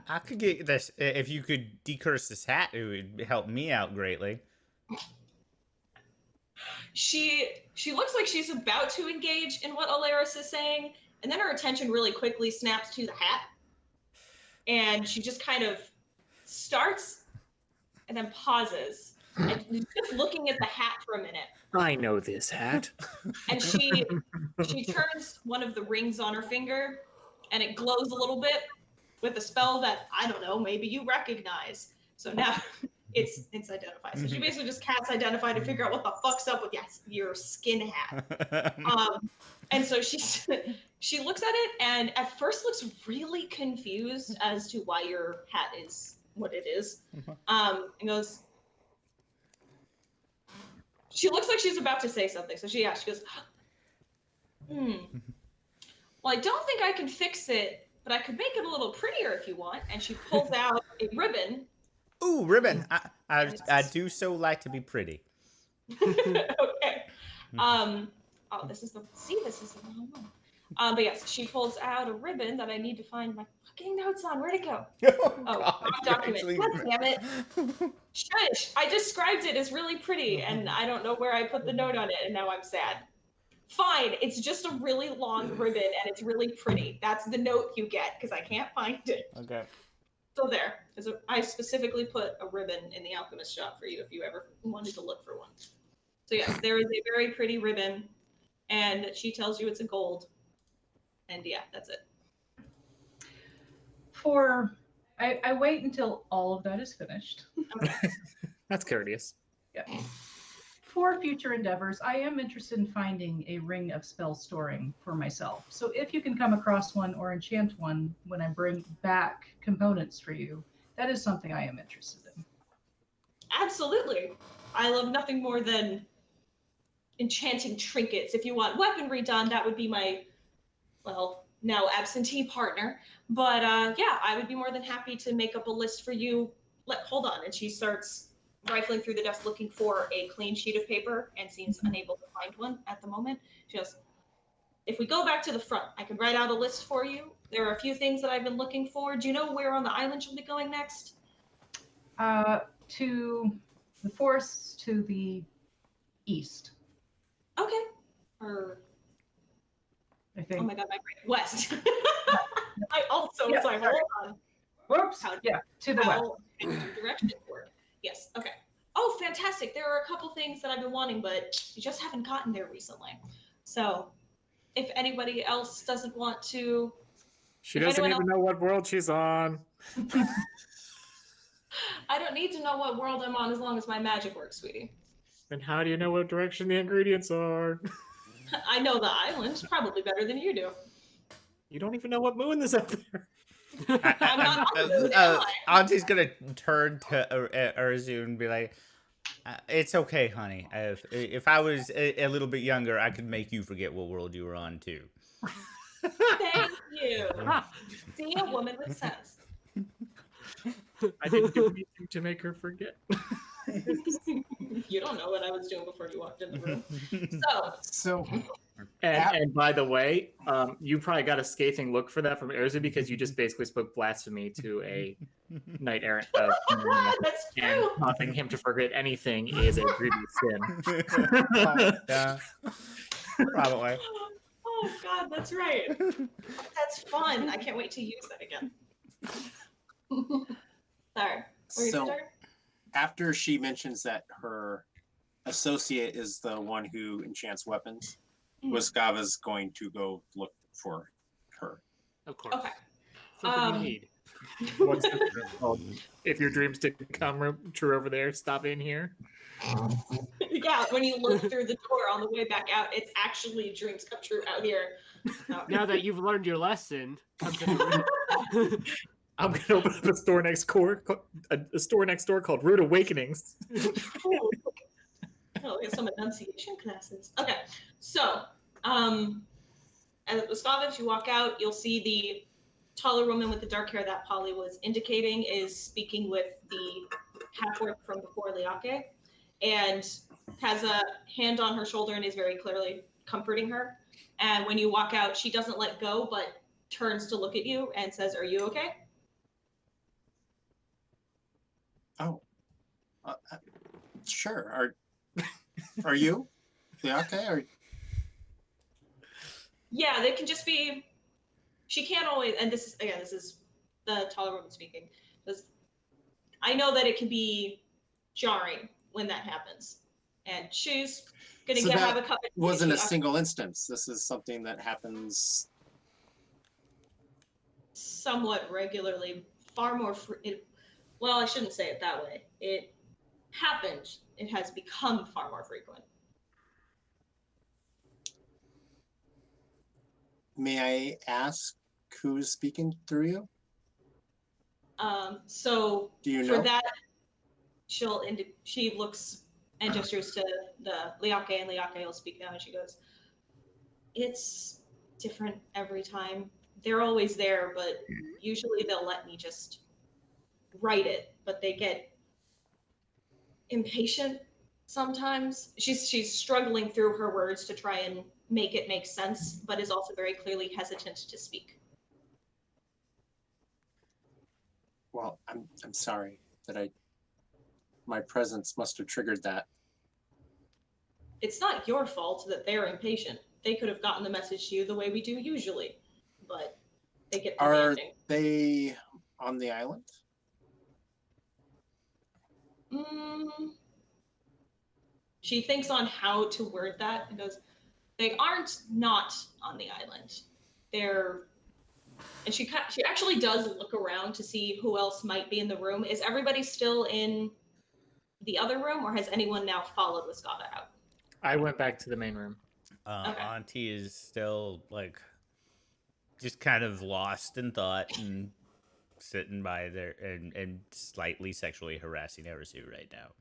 I could get this if you could decurse this hat. It would help me out greatly. she looks like she's about to engage in what Alaris is saying, and then her attention really quickly snaps to the hat. And she just kind of starts and then pauses and just looking at the hat for a minute. I know this hat. And she turns one of the rings on her finger and it glows a little bit with a spell that, I don't know, maybe you recognize. So now it's Identify. So she basically just casts Identify to figure out what the fuck's up with your skin hat. And so she looks at it and at first looks really confused as to why your hat is what it is. And goes, she looks like she's about to say something. So she goes, well, I don't think I can fix it, but I could make it a little prettier if you want. And she pulls out a ribbon. Ooh, ribbon. I do so like to be pretty. Okay. This is the wrong one. But yes, she pulls out a ribbon that I need to find my fucking notes on. Where'd it go? Oh, wrong document. God damn it. Shush. I described it as really pretty, and I don't know where I put the note on it, and now I'm sad. Fine. It's just a really long ribbon, and it's really pretty. That's the note you get, because I can't find it. Okay. So there. I specifically put a ribbon in the alchemist shop for you if you ever wanted to look for one. So yes, there is a very pretty ribbon, and she tells you it's a gold. And yeah, that's it. For I wait until all of that is finished. That's courteous. Yeah. For future endeavors, I am interested in finding a ring of spell storing for myself. So if you can come across one or enchant one when I bring back components for you, that is something I am interested in. Absolutely. I love nothing more than enchanting trinkets. If you want weaponry done, that would be my, well, now absentee partner. But yeah, I would be more than happy to make up a list for you. Hold on. And she starts rifling through the desk looking for a clean sheet of paper and seems unable to find one at the moment. She goes, if we go back to the front, I can write out a list for you. There are a few things that I've been looking for. Do you know where on the island she'll be going next? To the forests to the east, Okay. Or, I think. oh my god, my brain. West. I also Yeah, was like, sorry. hold on. Whoops. How- Yeah, to the west. How directions work. Yes, okay. Oh, fantastic. There are a couple things that I've been wanting, but you just haven't gotten there recently. So if anybody else doesn't want to, She If doesn't anyone even know what world she's on. I don't need to know what world I'm on as long as my magic works, sweetie. And how do you know what direction the ingredients are? I know the island probably better than you do. You don't even know what moon is up there. I'm not on the moon, am I? Auntie's gonna turn to Urzu and be like, "It's okay, honey. If I was a little bit younger, I could make you forget what world you were on too." Thank you. See, a woman with sense. I didn't do anything to make her forget. You don't know what I was doing before you walked in the room. So, So And by the way, you probably got a scathing look for that from Erzu because you just basically spoke blasphemy to a knight errant of Narnia, that's and true. causing him to forget anything is a grievous sin. Yeah, probably. Oh God, that's right. That's fun. I can't wait to use that again. Sorry. Were you So start? after she mentions that her associate is the one who enchants weapons, Waskava's going to go look for her. Of course. Okay. Something you need. What's the film called? If your dreams didn't come true over there, stop in here. Yeah, when you look through the door on the way back out, it's actually dreams come true out here. Now that you've learned your lesson, come to the room. I'm gonna open up a store next door, a store next door called Rude Awakenings. Oh, we have some enunciation classes. Okay, so as Waskava, you walk out, you'll see the taller woman with the dark hair that Polly was indicating is speaking with the half-orc from before Liake, and has a hand on her shoulder and is very clearly comforting her. And when you walk out, she doesn't let go, but turns to look at you and says, "Are you okay?" Oh, sure. Are you? Yeah, okay. Or Yeah, they can just be. She can't always, and this is the taller woman speaking. Because I know that it can be jarring when that happens, and she's gonna So have that a cup of tea. wasn't a She- single instance. This is something that happens. somewhat regularly, far more. Well, I shouldn't say it that way. It happened. It has become far more frequent. May I ask who's speaking through you? So Do you for know? that, she looks and gestures to the Liake, and Liake will speak now, and she goes, "It's different every time. They're always there, but usually they'll let me just write it, but they get impatient sometimes." She's struggling through her words to try and make it make sense, but is also very clearly hesitant to speak. Well, I'm sorry that my presence must have triggered that. It's not your fault that they're impatient. They could have gotten the message to you the way we do usually, but they get Are demanding. they on the island? She thinks on how to word that and goes, "They aren't not on the island. They're And she actually does look around to see who else might be in the room. Is everybody still in the other room, or has anyone now followed Wiskava out? I went back to the main room. Okay. Auntie is still like just kind of lost in thought and sitting by there and slightly sexually harassing Arisu right now.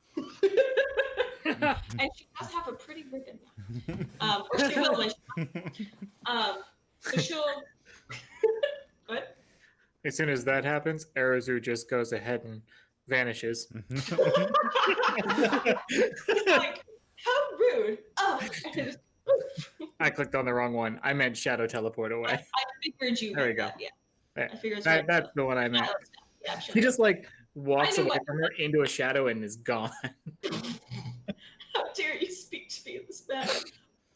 And she does have a pretty ribbon. Or she will when she, so she'll. What? As soon as that happens, Arazu just goes ahead and vanishes. Like, how rude! Oh, I clicked on the wrong one. I meant shadow teleport away. I figured you. There we meant go. that, yeah. There. I figured That's the one I meant. Yeah, He just like walks I knew away what- from her into a shadow and is gone. How dare you speak to me in this manner?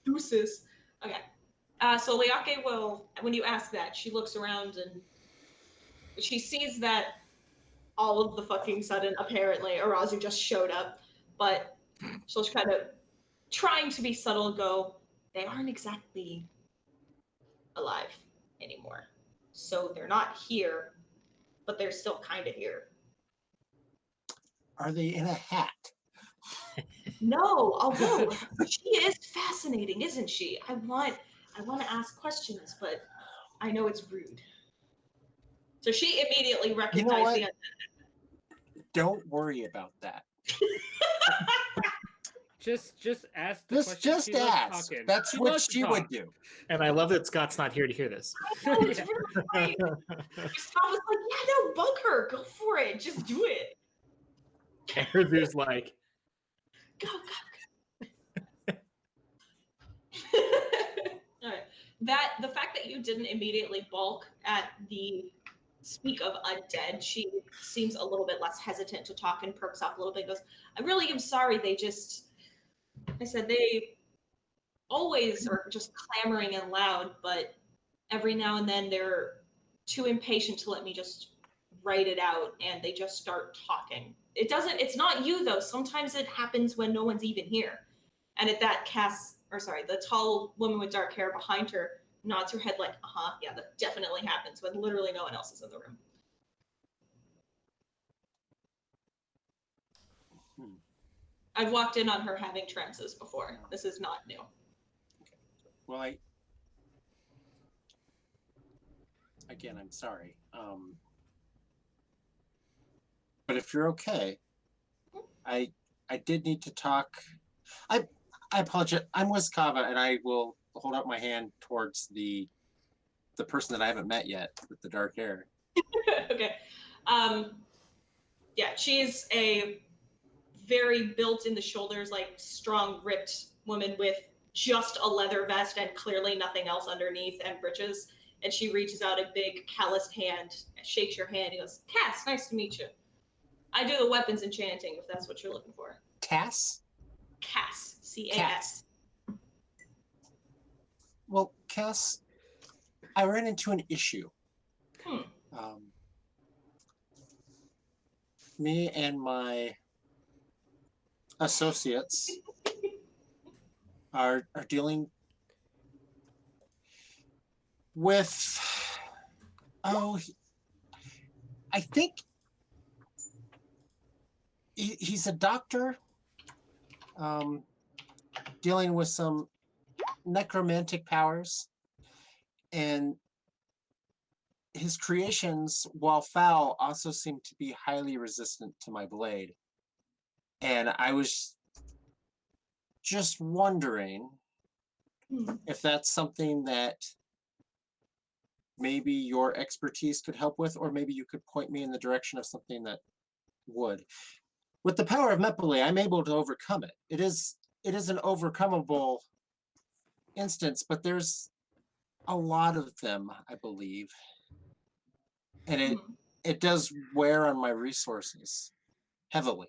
Deuces. Okay. So Leake will, when you ask that, she looks around and she sees that all of the fucking sudden, apparently, Arazu just showed up, but she'll kind of trying to be subtle go, they aren't exactly alive anymore. So they're not here, but they're still kind of here. Are they in a hat? No, although she is fascinating, isn't she? I want to ask questions, but I know it's rude. So she immediately recognized what? the Don't worry about that. Just ask the Just question. She loves ask. talking. That's She what loves to she would talk. do. And I love that Scott's not here to hear this. I know, it's really funny. Scott was like, yeah, no, bug her. Go for it. Just do it. Arazu's like, Go. All right. The fact that you didn't immediately balk at the speak of undead, she seems a little bit less hesitant to talk and perks up a little bit. Goes, I really am sorry. I said they always are just clamoring and loud, but every now and then they're too impatient to let me just write it out, and they just start talking. It's not you though. Sometimes it happens when no one's even here. And at that the tall woman with dark hair behind her nods her head like, yeah, that definitely happens when literally no one else is in the room. I've walked in on her having trances before. This is not new. Well, I'm sorry. But if you're okay, I did need to talk. I apologize. I'm Wiskava, and I will hold out my hand towards the person that I haven't met yet with the dark hair. Okay. Yeah, she's a very built in the shoulders, like strong, ripped woman with just a leather vest and clearly nothing else underneath and breeches. And she reaches out a big calloused hand, shakes your hand, and goes, Cass, nice to meet you. I do the weapons enchanting, if that's what you're looking for. Cass? Cass, C-A-S. Well, Cass, I ran into an issue. Me and my associates are dealing with I think he's a doctor dealing with some necromantic powers, and his creations, while foul, also seem to be highly resistant to my blade. And I was just wondering if that's something that maybe your expertise could help with, or maybe you could point me in the direction of something that would. With the power of Mepale, I'm able to overcome it. It is an overcomable instance, but there's a lot of them, I believe. And it does wear on my resources heavily.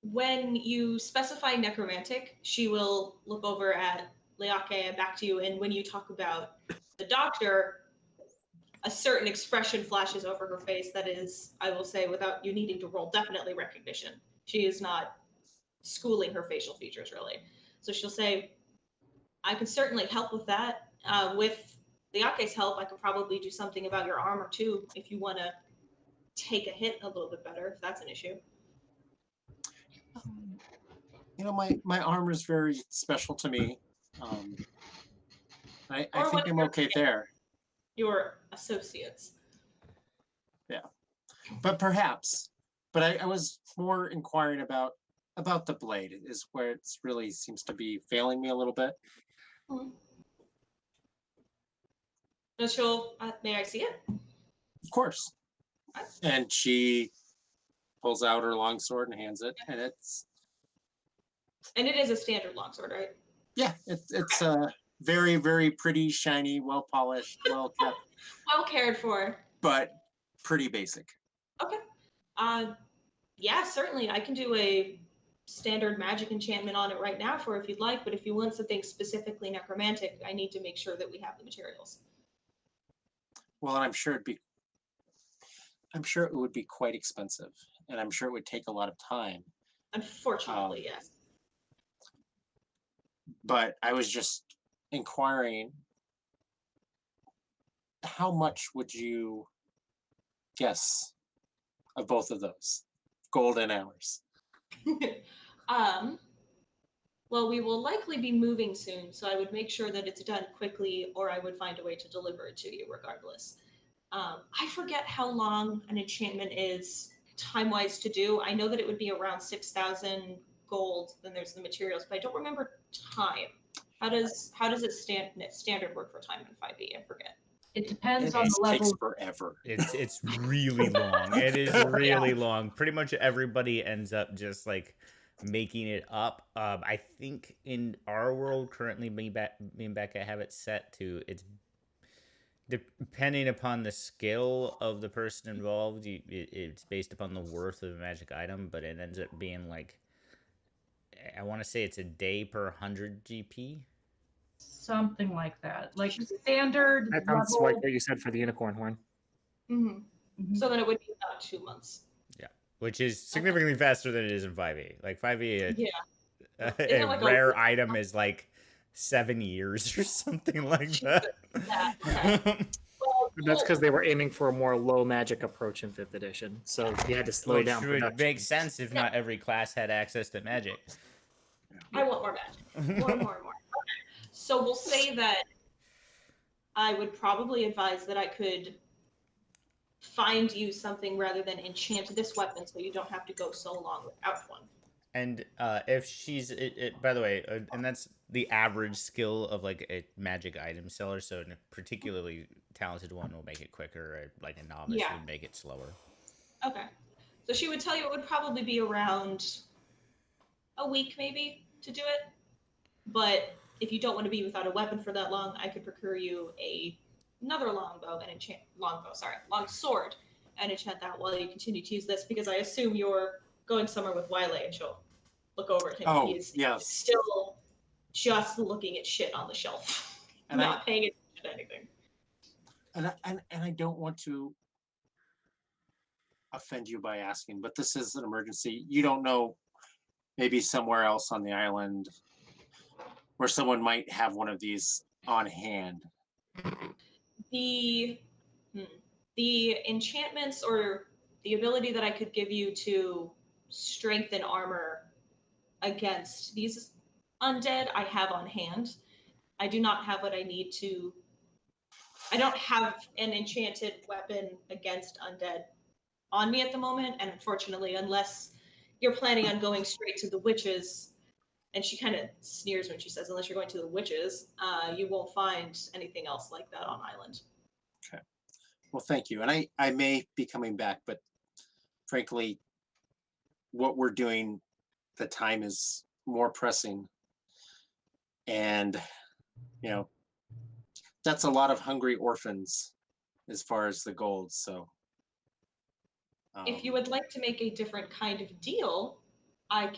When you specify necromantic, she will look over at Leake and back to you, and when you talk about the doctor, a certain expression flashes over her face that is, I will say, without you needing to roll, definitely recognition. She is not schooling her facial features, really. So she'll say, I can certainly help with that. With Liake's help, I could probably do something about your armor too, if you want to take a hit a little bit better, if that's an issue. You know, my armor is very special to me. I Or think I'm okay there. Your associates. But perhaps. But I was more inquiring about the blade is where it's really seems to be failing me a little bit. No, she'll, may I see it? Of course. And she pulls out her longsword and hands it, and And it is a standard longsword, right? yeah, it's very, very pretty, shiny, well polished, well kept, Well cared for. but pretty basic. Okay. Yeah, certainly. I can do a standard magic enchantment on it right now for if you'd like, but if you want something specifically necromantic, I need to make sure that we have the materials. Well, and I'm sure it would be quite expensive, and I'm sure it would take a lot of time. Unfortunately, yes. But I was just inquiring, how much would you guess of both of those, gold and hours? Well, we will likely be moving soon, so I would make sure that it's done quickly, or I would find a way to deliver it to you regardless. I forget how long an enchantment is time-wise to do. I know that it would be around 6,000 gold, then there's the materials, but I don't remember time. How does it standard work for time in 5e? I forget. It depends It on the takes level. forever. It's really long. It is really long. Pretty much everybody ends up just like making it up. I think in our world currently, me and Becca have it set to it's depending upon the skill of the person involved. It's based upon the worth of the magic item, but it ends up being like, I want to say it's a day per 100 GP. Something like that. Like standard That sounds level. like what you said for the unicorn horn. Mm-hmm. Mhm. So then it would be about 2 months. Yeah, which is significantly faster than it is in 5e. Like 5e, Yeah. a Isn't it like a rare week? item is like 7 years or something like that. Yeah, okay. Well, That's because they were aiming for a more low magic approch in 5th edition, so you had to slow Which down would production. make sense if not every class had access to magic. I want more magic. More and more and more. Okay. So we'll say that I would probably advise that I could find you something rather than enchant this weapon so you don't have to go so long without one. And if she's by the way, and that's the average skill of like a magic item seller. So a particularly talented one will make it quicker. Like a novice Yeah. would make it slower. Okay. So she would tell you it would probably be around a week maybe to do it. But if you don't want to be without a weapon for that long, I could procure you another long sword and enchant that while you continue to use this, because I assume you're going somewhere with Wile and she'll look over at him. Oh, He's yes. still just looking at shit on the shelf, And not paying attention to anything. And I don't want to offend you by asking, but this is an emergency. You don't know, maybe somewhere else on the island where someone might have one of these on hand. The enchantments or the ability that I could give you to strengthen armor against these undead, I have on hand. I do not have what I need to. I don't have an enchanted weapon against undead on me at the moment, and unfortunately, unless you're planning on going straight to the witches, and she kind of sneers when she says, unless you're going to the witches, you won't find anything else like that on island. Okay. Well, thank you. And I may be coming back, but frankly, what we're doing, the time is more pressing. And, you know, that's a lot of hungry orphans as far as the gold. So If you would like to make a different kind of deal, I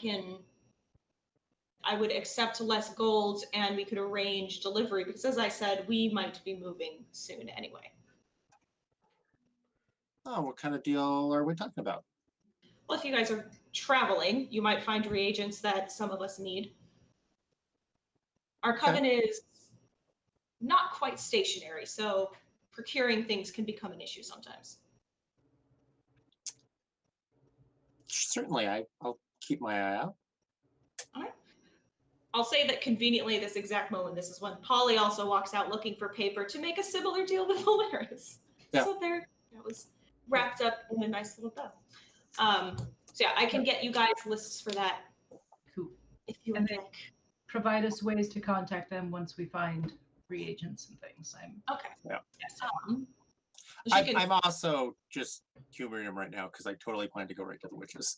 would accept less gold and we could arrange delivery, because as I said, we might be moving soon anyway. Oh, what kind of deal are we talking about? Well, if you guys are traveling, you might find reagents that some of us need. Our coven is not quite stationary, so procuring things can become an issue sometimes. Certainly, I'll keep my eye out. I'll say that conveniently, this exact moment, this is when Polly also walks out looking for paper to make a similar deal with Valeris. Yeah. So there, that was wrapped up in a nice little bow. So yeah, I can get you guys lists for that Cool. if you And would then- like. Provide us ways to contact them once we find reagents and things. Okay. Yeah. Yes. She can- I'm also just humoring him right now because I totally plan to go right to the witches.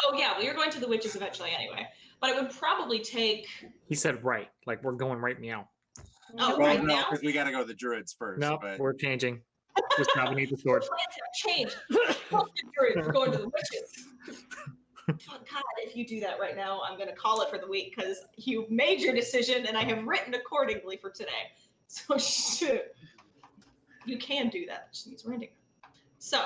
Oh yeah, well you're going to the witches eventually anyway, but it would probably take. He said right, like we're going right now. Oh, Well, right no, now. because we got to go to the druids first. No, but we're changing. Just now we need the Your sword. plans have changed. Fuck the druids, we're going to the witches. Oh, God, if you do that right now, I'm going to call it for the week because you've made your decision and I have written accordingly for today. So shit. You can do that. It just needs writing. So.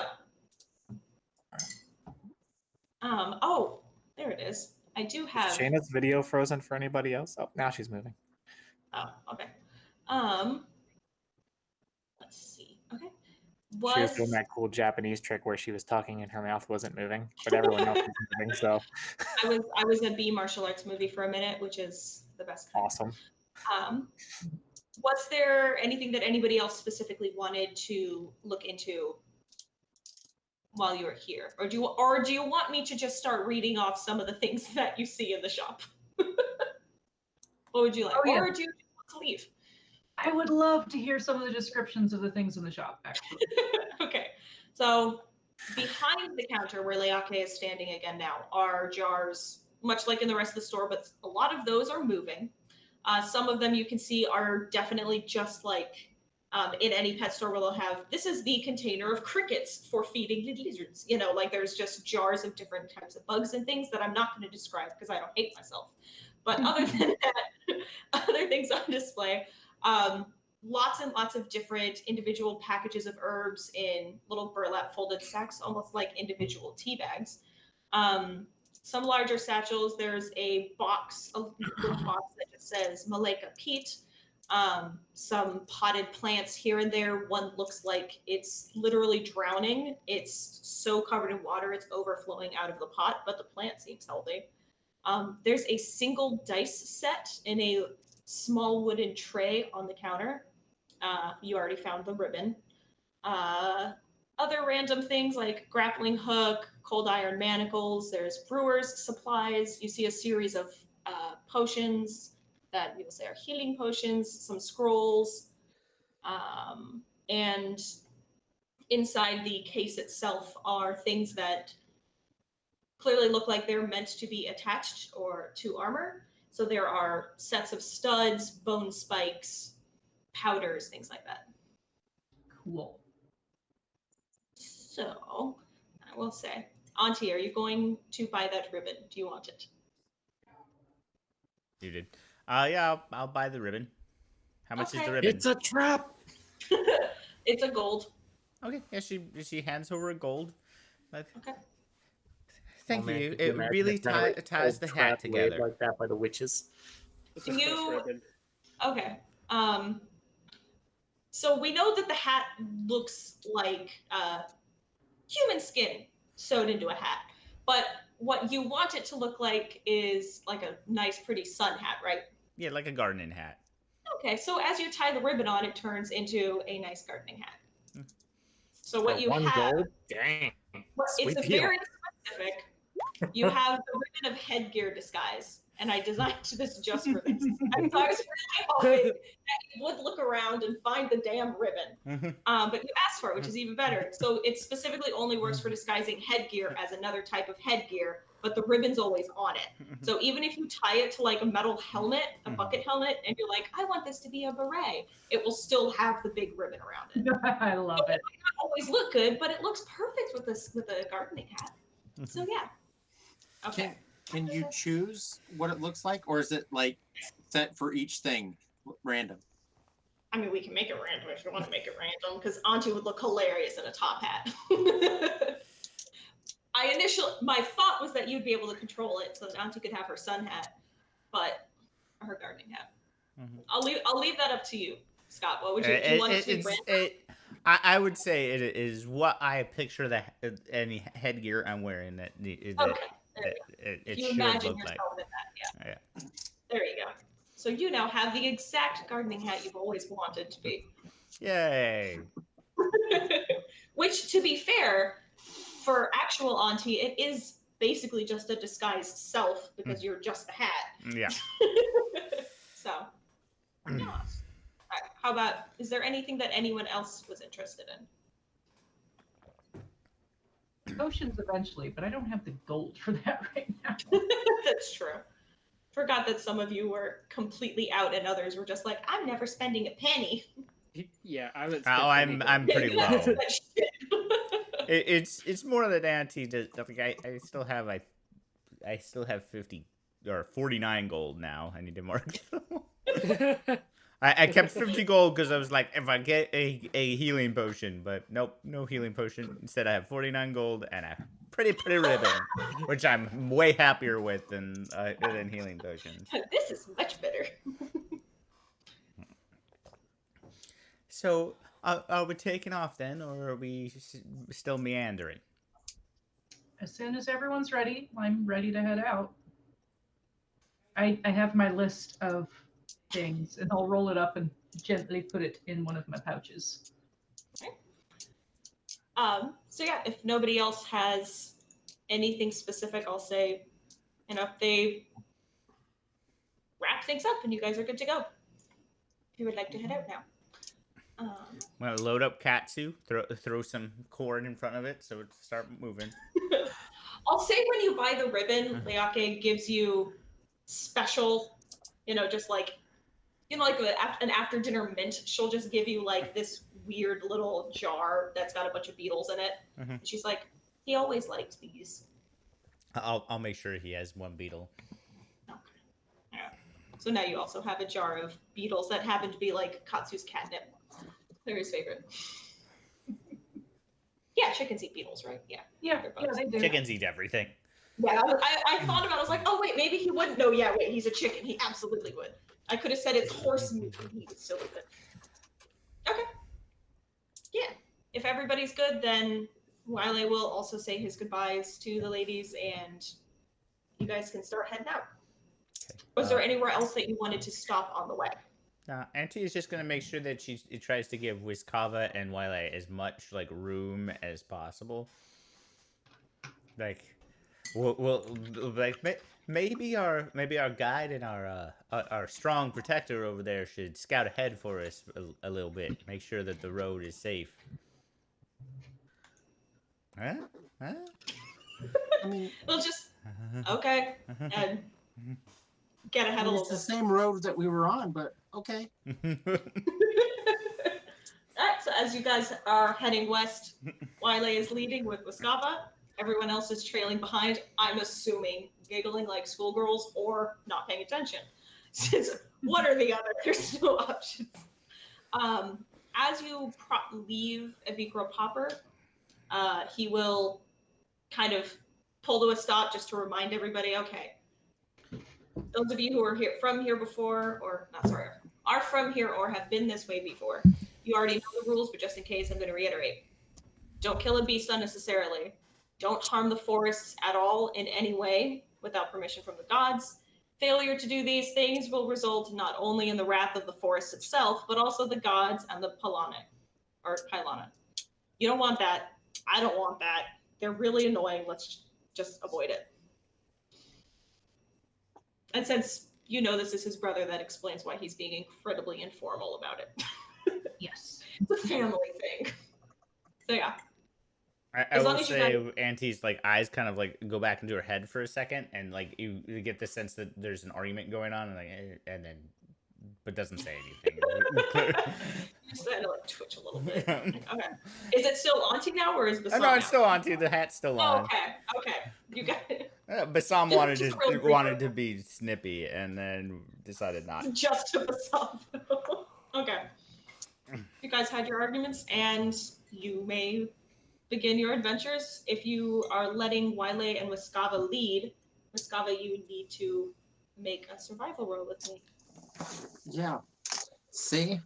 Oh, there it is. I do have. Is Shayna's video frozen for anybody else? Oh, now she's moving. Oh, okay. Let's see. Okay. She was doing that cool Japanese trick where she was talking and her mouth wasn't moving, but everyone else was moving. So I was in a B martial arts movie for a minute, which is the best kind. awesome. Was there anything that anybody else specifically wanted to look into while you were here, or do you want me to just start reading off some of the things that you see in the shop? What would you like, Oh, yeah. or do you want to leave? I would love to hear some of the descriptions of the things in the shop, actually. Okay, so behind the counter where Leake is standing again now are jars, much like in the rest of the store, but a lot of those are moving. Some of them you can see are definitely just like in any pet store where they'll have, this is the container of crickets for feeding the lizards. You know, like there's just jars of different types of bugs and things that I'm not going to describe because I don't hate myself. But other than that, other things on display. Lots and lots of different individual packages of herbs in little burlap folded sacks, almost like individual tea bags. Some larger satchels. There's a box, a little box that just says Maleka peat. Some potted plants here and there. One looks like it's literally drowning. It's so covered in water, it's overflowing out of the pot, but the plant seems healthy. There's a single dice set in a small wooden tray on the counter. You already found the ribbon. Other random things like grappling hook, cold iron manacles. There's brewer's supplies. You see a series of potions that you'll say are healing potions, some scrolls, and inside the case itself are things that clearly look like they're meant to be attached or to armor. So there are sets of studs, bone spikes, powders, things like that. Cool. So I will say, Auntie, are you going to buy that ribbon? Do you want it? You did. Yeah, I'll buy the ribbon. How much is Okay. the ribbon? It's a trap. It's a gold. Okay, yeah, she hands over a gold. But Okay. thank Oh, man, you. could It imagine really a kind of ties the old hat trap laid together. like that by the witches. It's a Do close you- ribbon. Okay. So we know that the hat looks like human skin sewed into a hat, but what you want it to look like is like a nice, pretty sun hat, right? Yeah, like a gardening hat. Okay, so as you tie the ribbon on, it turns into a nice gardening hat. So what For you one have, gold? Dang. it's Sweet a deal. very specific. You have the ribbon of headgear disguise, and I designed this just for this. And so I was really hoping that you would look around and find the damn ribbon. But you asked for it, which is even better. So it specifically only works for disguising headgear as another type of headgear, but the ribbon's always on it. So even if you tie it to like a metal helmet, a bucket helmet, and you're like, I want this to be a beret, it will still have the big ribbon around it. I love it. Always look good, but it looks perfect with this with a gardening hat. So yeah. Okay. Can you choose what it looks like, or is it like set for each thing, random? I mean, we can make it random if you want to make it random, because Auntie would look hilarious in a top hat. My thought was that you'd be able to control it so that Auntie could have her sun hat, but her gardening hat. I'll leave that up to you, Scott. What would you, do you want to random? I would say it is what I picture any headgear I'm wearing that Okay, there it If you should imagine look like. yourself in that, yeah. Yeah. There you go. So you now have the exact gardening hat you've always wanted to be. Yay! Which, to be fair, for actual Auntie, it is basically just a disguised self because you're just the hat. Yeah. So, yeah. All right, how about, is there anything that anyone else was interested in? Potions eventually, but I don't have the gold for that right now. That's true. Forgot that some of you were completely out and others were just like, I'm never spending a penny. Yeah, I would. Oh, I'm pretty You haven't low. spent shit. It's more that Auntie does. Like I still have 50 or 49 gold now. I need to mark. I kept 50 gold because I was like, if I get a healing potion, but nope, no healing potion. Instead, I have 49 gold and a pretty ribbon, which I'm way happier with than healing potions. This is much better. So, are we taking off then, or are we still meandering? As soon as everyone's ready, I'm ready to head out. I have my list of things, and I'll roll it up and gently put it in one of my pouches. So yeah, if nobody else has anything specific, I'll say, they wrap things up and you guys are good to go. If you would like to head out now. I'm gonna load up Katsu, throw some corn in front of it so it start moving. I'll say when you buy the ribbon, Leake gives you special, just like, like an after dinner mint. She'll just give you like this weird little jar that's got a bunch of beetles in it. Mm-hmm. She's like, he always liked these. I'll make sure he has one beetle. Okay. Yeah. So now you also have a jar of beetles that happen to be like Katsu's catnip. They're his favorite. Yeah, chickens eat beetles, right? Yeah. Yeah, they do. Chickens eat everything. Yeah, I thought about it. I was like, oh, wait, maybe he wouldn't. No, yeah, wait, he's a chicken. He absolutely would. I could have said it's horse meat and he would still eat it. Okay. Yeah. If everybody's good, then Wiley will also say his goodbyes to the ladies and you guys can start heading out. Okay. Was there anywhere else that you wanted to stop on the way? Auntie is just gonna make sure that she tries to give Wiskava and Wiley as much like room as possible. Like, we'll like maybe our guide and our strong protector over there should scout ahead for us a little bit. Make sure that the road is safe. Huh? I mean, We'll just okay and get ahead a little it's the bit. same road that we were on, but okay. Alright, so as you guys are heading west, Wiley is leading with Wiskava. Everyone else is trailing behind, I'm assuming giggling like schoolgirls or not paying attention. Since one or the other, there's no options. As you leave Evikro Popper, he will kind of pull to a stop just to remind everybody, okay, those of you who are from here before, or not sorry, are from here or have been this way before, you already know the rules, but just in case, I'm going to reiterate. Don't kill a beast unnecessarily. Don't harm the forests at all in any way without permission from the gods. Failure to do these things will result not only in the wrath of the forest itself, but also the gods and the Pylana. You don't want that. I don't want that. They're really annoying. Let's just avoid it. And since you know this is his brother, that explains why he's being incredibly informal about it. Yes. It's a family thing. So yeah. I will say Auntie's like eyes kind of like go back into her head for a second, and like you get the sense that there's an argument going on, and then but doesn't say anything. Just kind of like twitch a little bit. Okay. Is it still Auntie now, or is Bassam? No, it's still Auntie. The hat's still on. Okay. You got it. Bassam wanted to be snippy, and then decided not. Just to Bassam. Okay. You guys had your arguments, and you may begin your adventures. If you are letting Wiley and Wiskava lead, Wiskava, you need to make a survival roll with me. Yeah. See,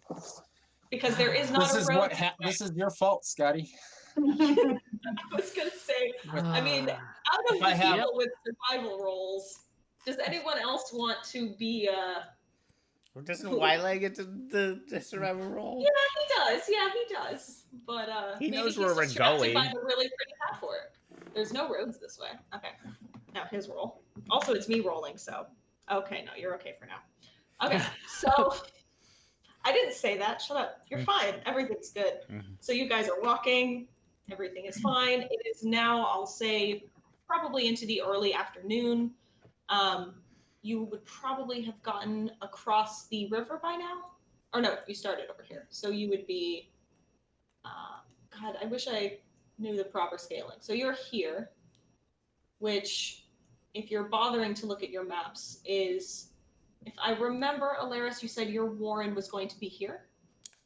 because there is not this a is road. what this is your fault, Scotty. I was gonna say, I mean, out of If I the have- people with survival roles, does anyone else want to be? Doesn't Wile get the survival roll? Yeah, he does. Yeah, he does. But He maybe knows he's where we're distracted by going. the really pretty path for it. There's no roads this way. Okay. Now his roll. Also, it's me rolling, so okay. No, you're okay for now. Okay, so I didn't say that. Shut up. You're fine. Everything's good. Mhm. So you guys are walking. Everything is fine. It is now, I'll say, probably into the early afternoon. You would probably have gotten across the river by now. Or no, you started over here. So you would be, God, I wish I knew the proper scaling. So you're here, which, if you're bothering to look at your maps, is, if I remember, Alaris, you said your Warren was going to be here.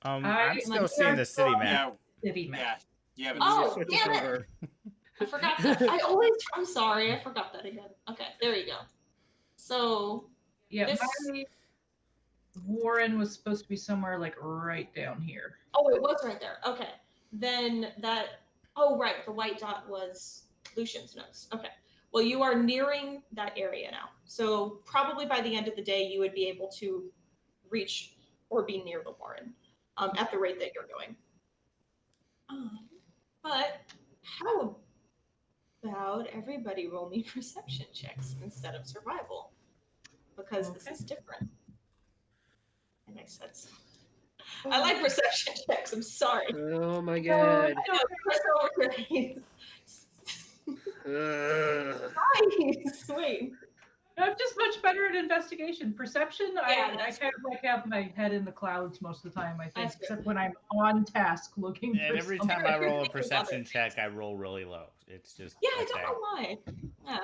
I'm I- still seeing the city map. Yeah, City map. yeah. You haven't Oh, seen it. Switch us damn it. over. I forgot that. I'm sorry, I forgot that again. Okay, there you go. So, Yeah, This- my Warren was supposed to be somewhere like right down here. oh, it was right there. Okay. Then that, oh, right, the white dot was Lucian's notes. Okay. Well, you are nearing that area now. So, probably by the end of the day, you would be able to reach or be near the Warren at the rate that you're going. But how about everybody roll me perception checks instead of survival? Because this is different. And I said so. I like perception checks. I'm sorry. Oh my god. I know, Chris over here. Nice. Wait. I'm just much better at investigation. Perception, Yeah, I that's kind of like have my head in the clouds most of the time, I think, That's good. except when I'm on task looking And for every something. time I roll a Think about perception it. check, I roll really low. It's just Yeah, I a don't thing. know why. Yeah.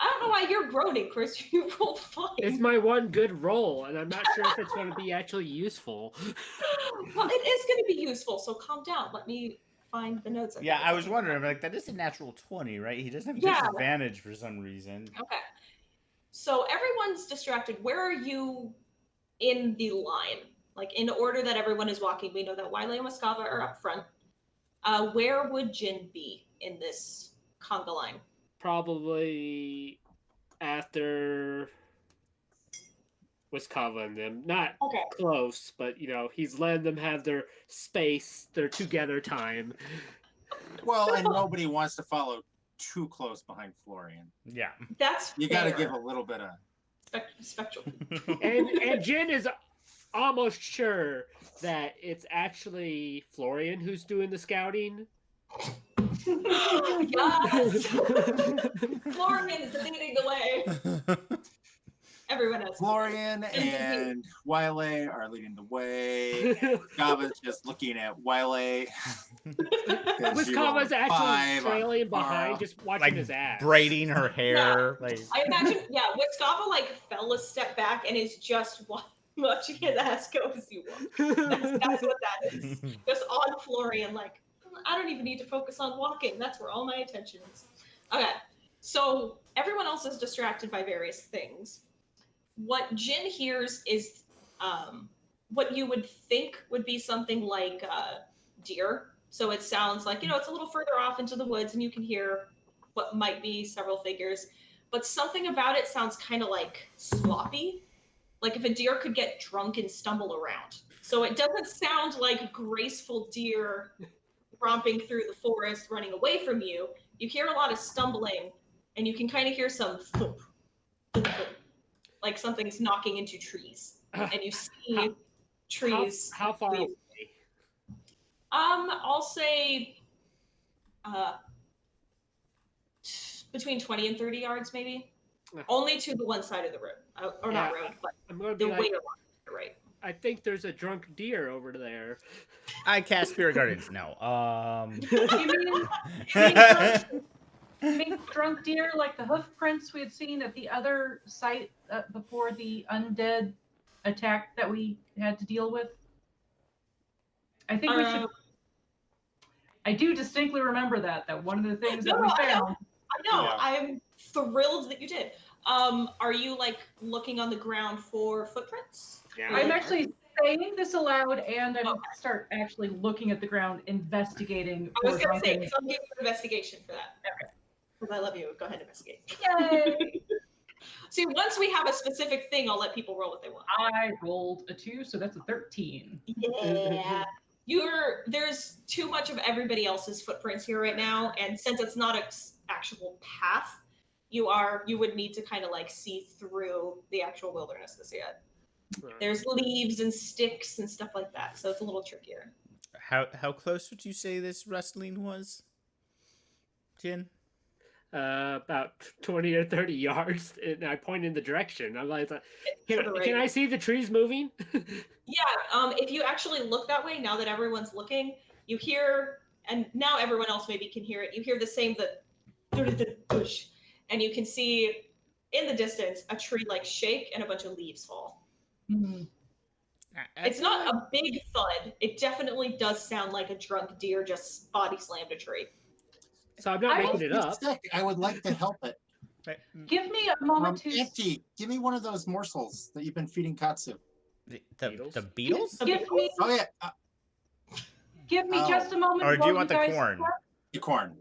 I don't know why you're groaning, Chris. You rolled fine. It's my one good roll, and I'm not sure if it's going to be actually useful. Well, it is going to be useful, so calm down. Let me find the notes. Yeah, got. I was wondering, like, that is a natural 20, right? He doesn't have Yeah. disadvantage for some reason. Okay. So everyone's distracted. Where are you in the line? Like, in order that everyone is walking, we know that Wiley and Muscava are up front. Where would Jin be in this conga line? Probably after Wiskava and them. Not Okay. close, but he's letting them have their space, their together time. Well, and nobody wants to follow too close behind Florian. Yeah. That's You got to fair. give a little bit of. Spectrum. And Jin is almost sure that it's actually Florian who's doing the scouting. Yes! Florian is leading the way. Everyone else. Florian and Wiley are leading the way. Gava's just looking at Wiley. Wiskava's actually trailing behind, tomorrow. just watching Like his ass. braiding her hair. Like I imagine, yeah, Wiskava like fell a step back and is just watching his ass go as you walk. That's what that is. Just on Florian, like, I don't even need to focus on walking. That's where all my attention is. Okay, so everyone else is distracted by various things. What Jin hears is what you would think would be something like deer. So it sounds like, it's a little further off into the woods and you can hear what might be several figures. But something about it sounds kind of like sloppy. Like if a deer could get drunk and stumble around. So it doesn't sound like graceful deer romping through the forest, running away from you. You hear a lot of stumbling and you can kind of hear some thump, thump, thump, like something's knocking into trees. And you see trees. How far away? I'll say between 20 and 30 yards, maybe. Only to the one side of the road. Or not road, but I'm going to the be way like, along the right. I think there's a drunk deer over there. I cast Spirit Guardians. No. You mean drunk deer like the hoof prints we had seen at the other site before the undead attack that we had to deal with? I think we should. I do distinctly remember that one of the things that we No, I know. found. I know. Yeah. I'm thrilled that you did. Are you like looking on the ground for footprints? Yeah. I'm actually saying this aloud, and I'm start actually looking at the ground, investigating. I was for gonna say, drunken- so I'll give you an investigation for that. Okay. Because I love you. Go ahead and investigate. Yay! See, once we have a specific thing, I'll let people roll what they want. I rolled a 2, so that's a 13. Yeah. There's too much of everybody else's footprints here right now, and since it's not an actual path, you would need to kind of like see through the actual wilderness to see it. There's leaves and sticks and stuff like that, so it's a little trickier. How close would you say this rustling was, Jin? About 20 or 30 yards, and I point in the direction. I'm like, can I see the trees moving? Yeah, if you actually look that way, now that everyone's looking, you hear, and now everyone else maybe can hear it, you hear the same, push, and you can see in the distance a tree like shake and a bunch of leaves fall. Mhm. It's not a big thud. It definitely does sound like a drunk deer just body slammed a tree. So I'm not I making it up. Sick. I would like to help it. Give me a moment to. Auntie, give me one of those morsels that you've been feeding Katsu. The beetles? Give me, Oh yeah, give me just a moment. Or do while you want the guys corn? the corn.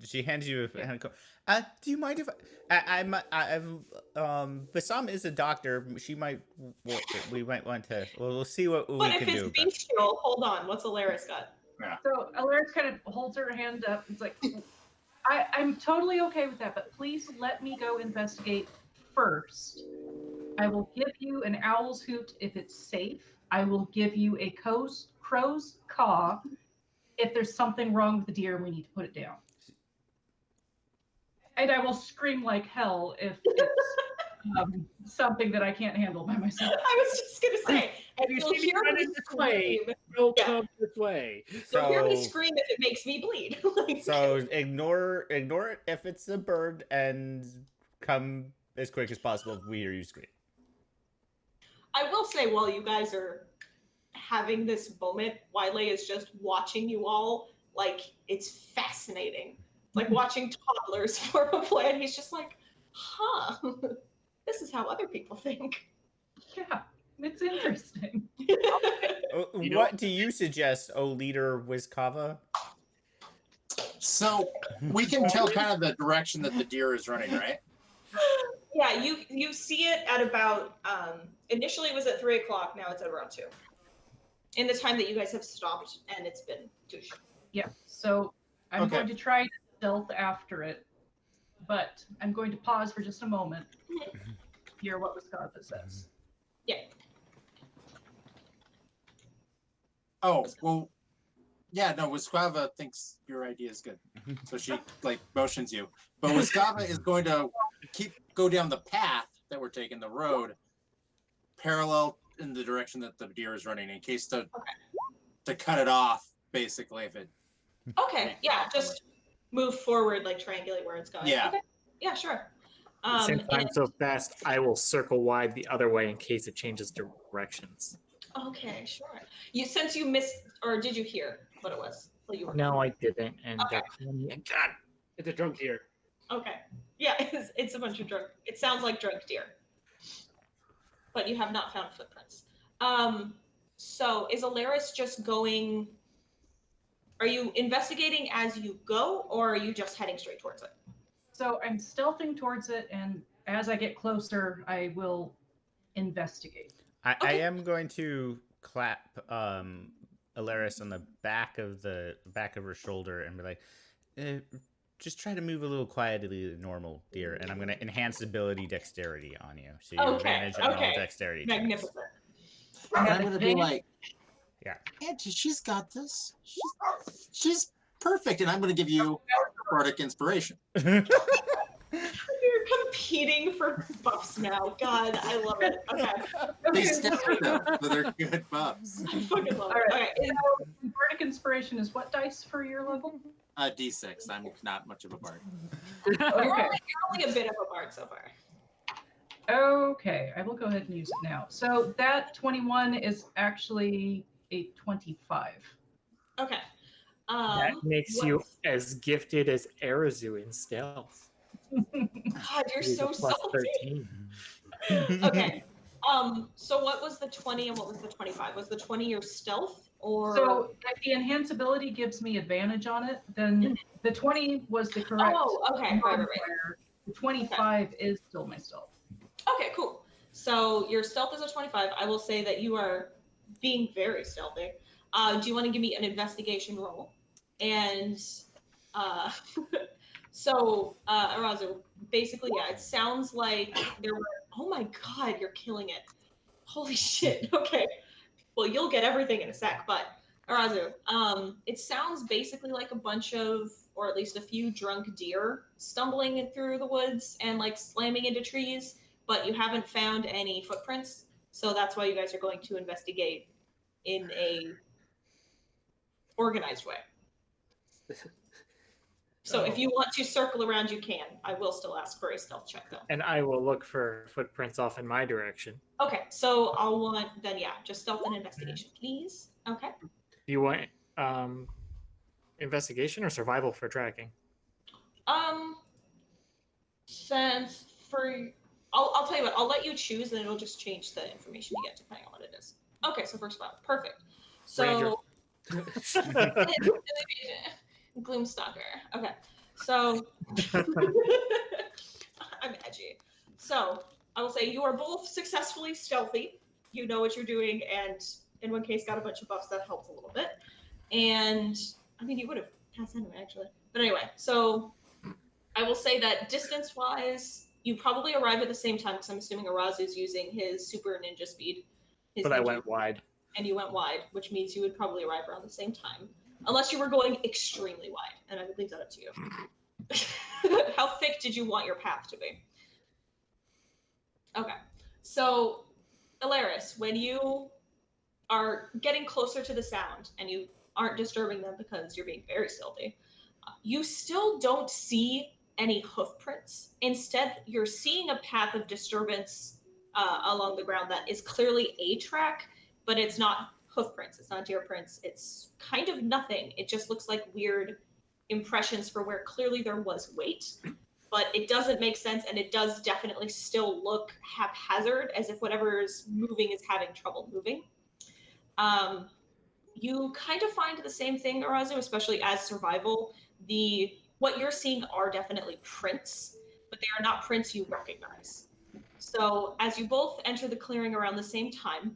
She hands you a hand of corn. Do you mind if Bassam is a doctor. She might. We might want to. We'll see what we But if can it's do. bestial, hold on. What's Alaris got? So Alaris kind of holds her hand up. It's like, I'm totally okay with that, but please let me go investigate first. I will give you an owl's hoot if it's safe. I will give you a crow's caw if there's something wrong with the deer and we need to put it down. And I will scream like hell if it's something that I can't handle by myself. I was just gonna say, and You you'll see me hear running me this way. scream. Don't Yeah. come this way. You'll hear me So, scream if it makes me bleed. Like, so ignore it if it's a bird and come as quick as possible if we hear you scream. I will say, while you guys are having this moment, Wiley is just watching you all. Like, it's fascinating. Like watching toddlers form a plan. He's just like, huh, this is how other people think. Yeah, it's interesting. What do you suggest, O leader Wiskava? So we can tell kind of the direction that the deer is running, right? Yeah, you see it at about, initially it was at 3 o'clock, now it's at around 2. In the time that you guys have stopped and it's been douche. Yeah, so I'm Okay. going to try to stealth after it, but I'm going to pause for just a moment. Hear what Wisconsin says. Yeah. Oh, well, yeah, no, Wiskava thinks your idea is good. So she like motions you. But Wiskava is going to go down the path that we're taking, the road, parallel in the direction that the deer is running, in case to cut it off, basically, if it Okay, yeah, just move forward, like triangulate where it's going. Yeah. Okay. Yeah, sure. Since I'm and- so fast, I will circle wide the other way in case it changes directions. okay, sure. Since you missed, or did you hear what it was? Well, you were. No, I didn't. And Okay. God, It's a drunk deer. Okay. Yeah, it's a bunch of drunk. It sounds like drunk deer. But you have not found footprints. So is Alaris just going? Are you investigating as you go, or are you just heading straight towards it? So I'm stealthing towards it, and as I get closer, I will investigate. I Okay. am going to clap Alaris on the back of her shoulder and be like, just try to move a little quietly normal, dear, and I'm going to enhance ability dexterity on you, so you have Okay, advantage on all okay. dexterity checks. Magnificent. And I'm gonna be like, Yeah. Auntie, she's got this. She's perfect, and I'm gonna give you bardic inspiration. You're competing for buffs now. God, I love it. Okay. They step them, so they're good buffs. I fucking love All it. right. Okay. Bardic inspiration is what dice for your level? D6. I'm not much of a bard. You're Okay. only a bit of a bard so far. Okay, I will go ahead and use it now. So that 21 is actually a 25. Okay. that makes you what's- as gifted as Arazu in stealth. God, you're He's a so plus salty. 13. Okay. So what was the 20 and what was the 25? Was the 20 your stealth or So if the enhanceability gives me advantage on it, then the 20 was the correct Oh, okay, right. modifier. The 25 is still my stealth. Okay, cool. So your stealth is a 25. I will say that you are being very stealthy. Do you want to give me an investigation roll? And uh, Arazu, basically, yeah, it sounds like there were. Oh my God, you're killing it! Holy shit. Okay. Well, you'll get everything in a sec, but Arazu, it sounds basically like a bunch of, or at least a few drunk deer stumbling through the woods and like slamming into trees, but you haven't found any footprints. So that's why you guys are going to investigate in a organized way. So if you want to circle around, you can. I will still ask for a stealth check though. And I will look for footprints off in my direction. Okay, so I'll want then just stealth and investigation, please. Okay. Do you want investigation or survival for tracking? Since I'll tell you what, I'll let you choose and it'll just change the information you get depending on what it is. Okay, so first one, perfect. So Gloomstalker. Okay, so I'm edgy. So I will say you are both successfully stealthy. You know what you're doing, and in one case got a bunch of buffs that helps a little bit. And I mean, you would have passed anyway, actually. But anyway, so I will say that distance-wise, you probably arrive at the same time because I'm assuming Arazu's using his super ninja speed. But I went wide. And you went wide, which means you would probably arrive around the same time. Unless you were going extremely wide, and I would leave that up to you. How thick did you want your path to be? Okay. So, Alaris, when you are getting closer to the sound and you aren't disturbing them because you're being very stealthy, you still don't see any hoof prints. Instead, you're seeing a path of disturbance along the ground that is clearly a track, but it's not hoof prints. It's not deer prints. It's kind of nothing. It just looks like weird impressions for where clearly there was weight, but it doesn't make sense, and it does definitely still look haphazard, as if whatever is moving is having trouble moving. You kind of find the same thing, Arazu, especially as survival. What you're seeing are definitely prints, but they are not prints you recognize. So as you both enter the clearing around the same time,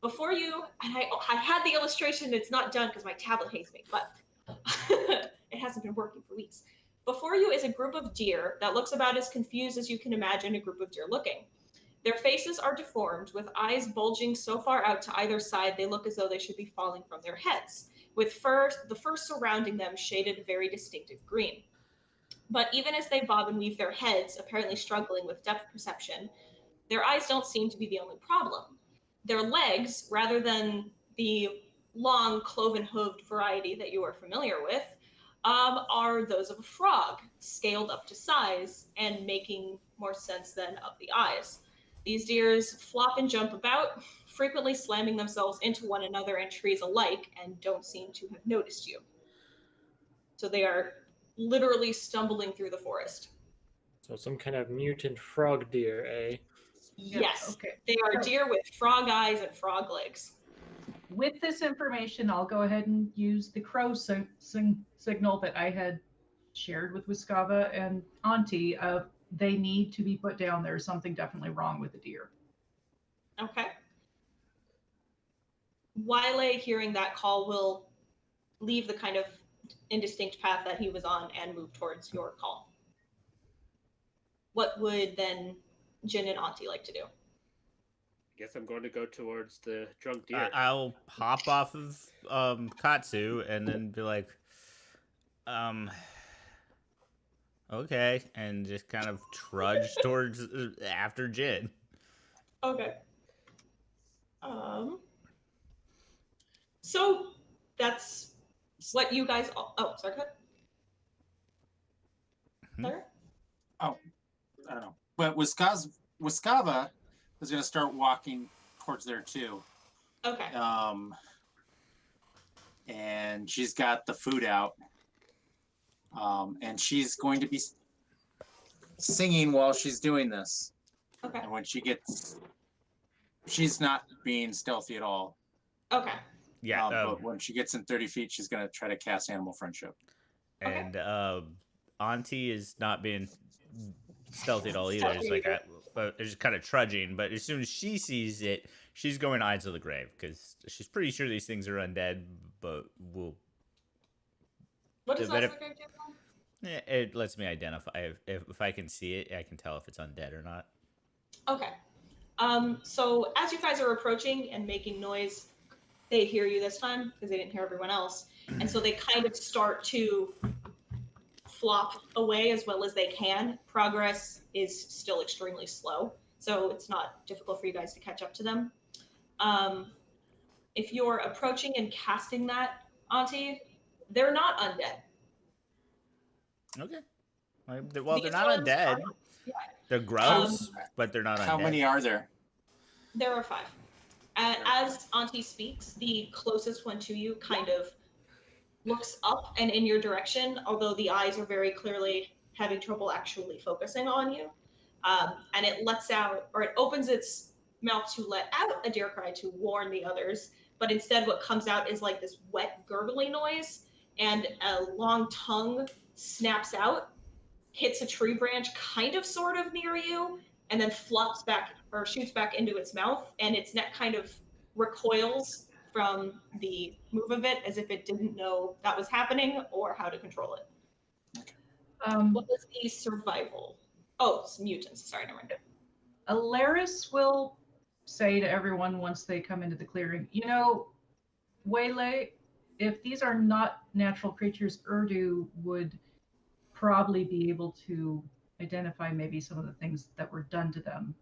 before you, and I had the illustration, it's not done because my tablet hates me, but it hasn't been working for weeks. Before you is a group of deer that looks about as confused as you can imagine a group of deer looking. Their faces are deformed, with eyes bulging so far out to either side they look as though they should be falling from their heads, with the fur surrounding them shaded a very distinctive green. But even as they bob and weave their heads, apparently struggling with depth perception, their eyes don't seem to be the only problem. Their legs, rather than the long cloven-hooved variety that you are familiar with, are those of a frog, scaled up to size and making more sense than of the eyes. These deers flop and jump about, frequently slamming themselves into one another and trees alike, and don't seem to have noticed you. So they are literally stumbling through the forest. So some kind of mutant frog deer, eh? Yes, okay. They are deer with frog eyes and frog legs. With this information, I'll go ahead and use the crow signal that I had shared with Wiskava and Auntie of they need to be put down. There's something definitely wrong with the deer. Okay. Wyle, hearing that call, will leave the kind of indistinct path that he was on and move towards your call. What would then Jin and Auntie like to do? I guess I'm going to go towards the drunk deer. I'll hop off of Katsu and then be like, okay, and just kind of trudge towards after Jin. Okay. So that's what you guys. Oh, sorry. Sorry. I don't know. But Wiskava is going to start walking towards there too. Okay. And she's got the food out. And she's going to be singing while she's doing this. Okay. And when she's not being stealthy at all. Okay. Yeah. But when she gets in 30 feet, she's gonna try to cast Animal Friendship. And Auntie is not being stealthy at all either. It's like but it's just kind of trudging. But as soon as she sees it, she's going eyes of the grave because she's pretty sure these things are undead. But What does But that if- second do? it lets me identify if I can see it. I can tell if it's undead or not. Okay. So as you guys are approaching and making noise, they hear you this time because they didn't hear everyone else. And so they kind of start to flop away as well as they can. Progress is still extremely slow, so it's not difficult for you guys to catch up to them. If you're approaching and casting that, Auntie, they're not undead. Okay. Well, These they're not ones undead. are- yeah. They're gross, but they're not How undead. many are there? There are 5. As Auntie speaks, the closest one to you kind of looks up and in your direction, although the eyes are very clearly having trouble actually focusing on you. And it lets out, or it opens its mouth to let out a deer cry to warn the others. But instead, what comes out is like this wet, gurgly noise, and a long tongue snaps out, hits a tree branch kind of sort of near you, and then flops back or shoots back into its mouth, and its neck kind of recoils from the move of it as if it didn't know that was happening or how to control it. What was the survival? Oh, it's mutants. Sorry, never mind. Alaris will say to everyone once they come into the clearing, you know, Waylay, if these are not natural creatures, Urdu would probably be able to identify maybe some of the things that were done to them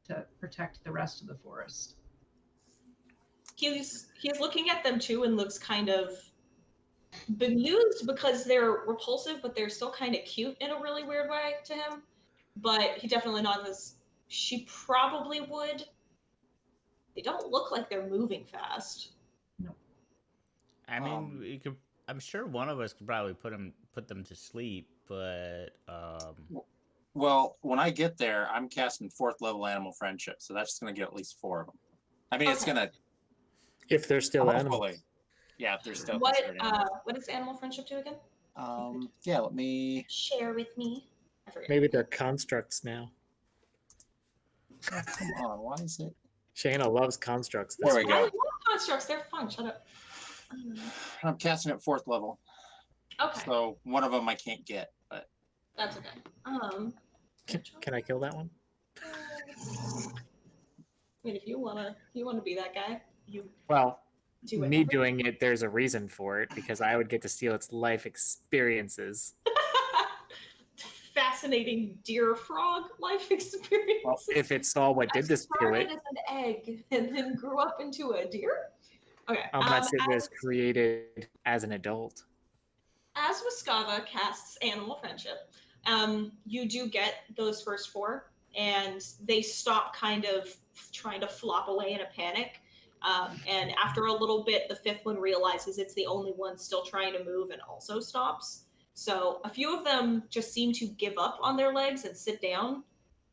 to protect the rest of the forest. He's looking at them too and looks kind of bemused because they're repulsive, but they're still kind of cute in a really weird way to him. But he definitely nods this. She probably would. They don't look like they're moving fast. I mean, we could. I'm sure one of us could probably put them to sleep, but Well, when I get there, I'm casting 4th level Animal Friendship, so that's going to get at least 4 of them. I mean, it's Okay. going to If they're still animals. hopefully. Yeah, if they're still What considered animals. what does animal friendship do again? Yeah, let me. Share with me. I forget. Maybe they're constructs now. Oh, come on, why is it? Shayna loves constructs. There we I go. love constructs. They're fun. Shut up. I'm casting at 4th level, Okay, so one of them I can't get, but that's okay. Can I kill that one? I mean, if you wanna be that guy, you Well, do me whatever. doing it, there's a reason for it because I would get to steal its life experiences. Fascinating deer frog life experience. Well, if it saw what did this to Started it, as an egg and then grew up into a deer. Okay. unless it was created as an adult. As Wiskava casts Animal Friendship, you do get those first 4, and they stop kind of trying to flop away in a panic. And after a little bit, the 5th one realizes it's the only one still trying to move and also stops. So a few of them just seem to give up on their legs and sit down,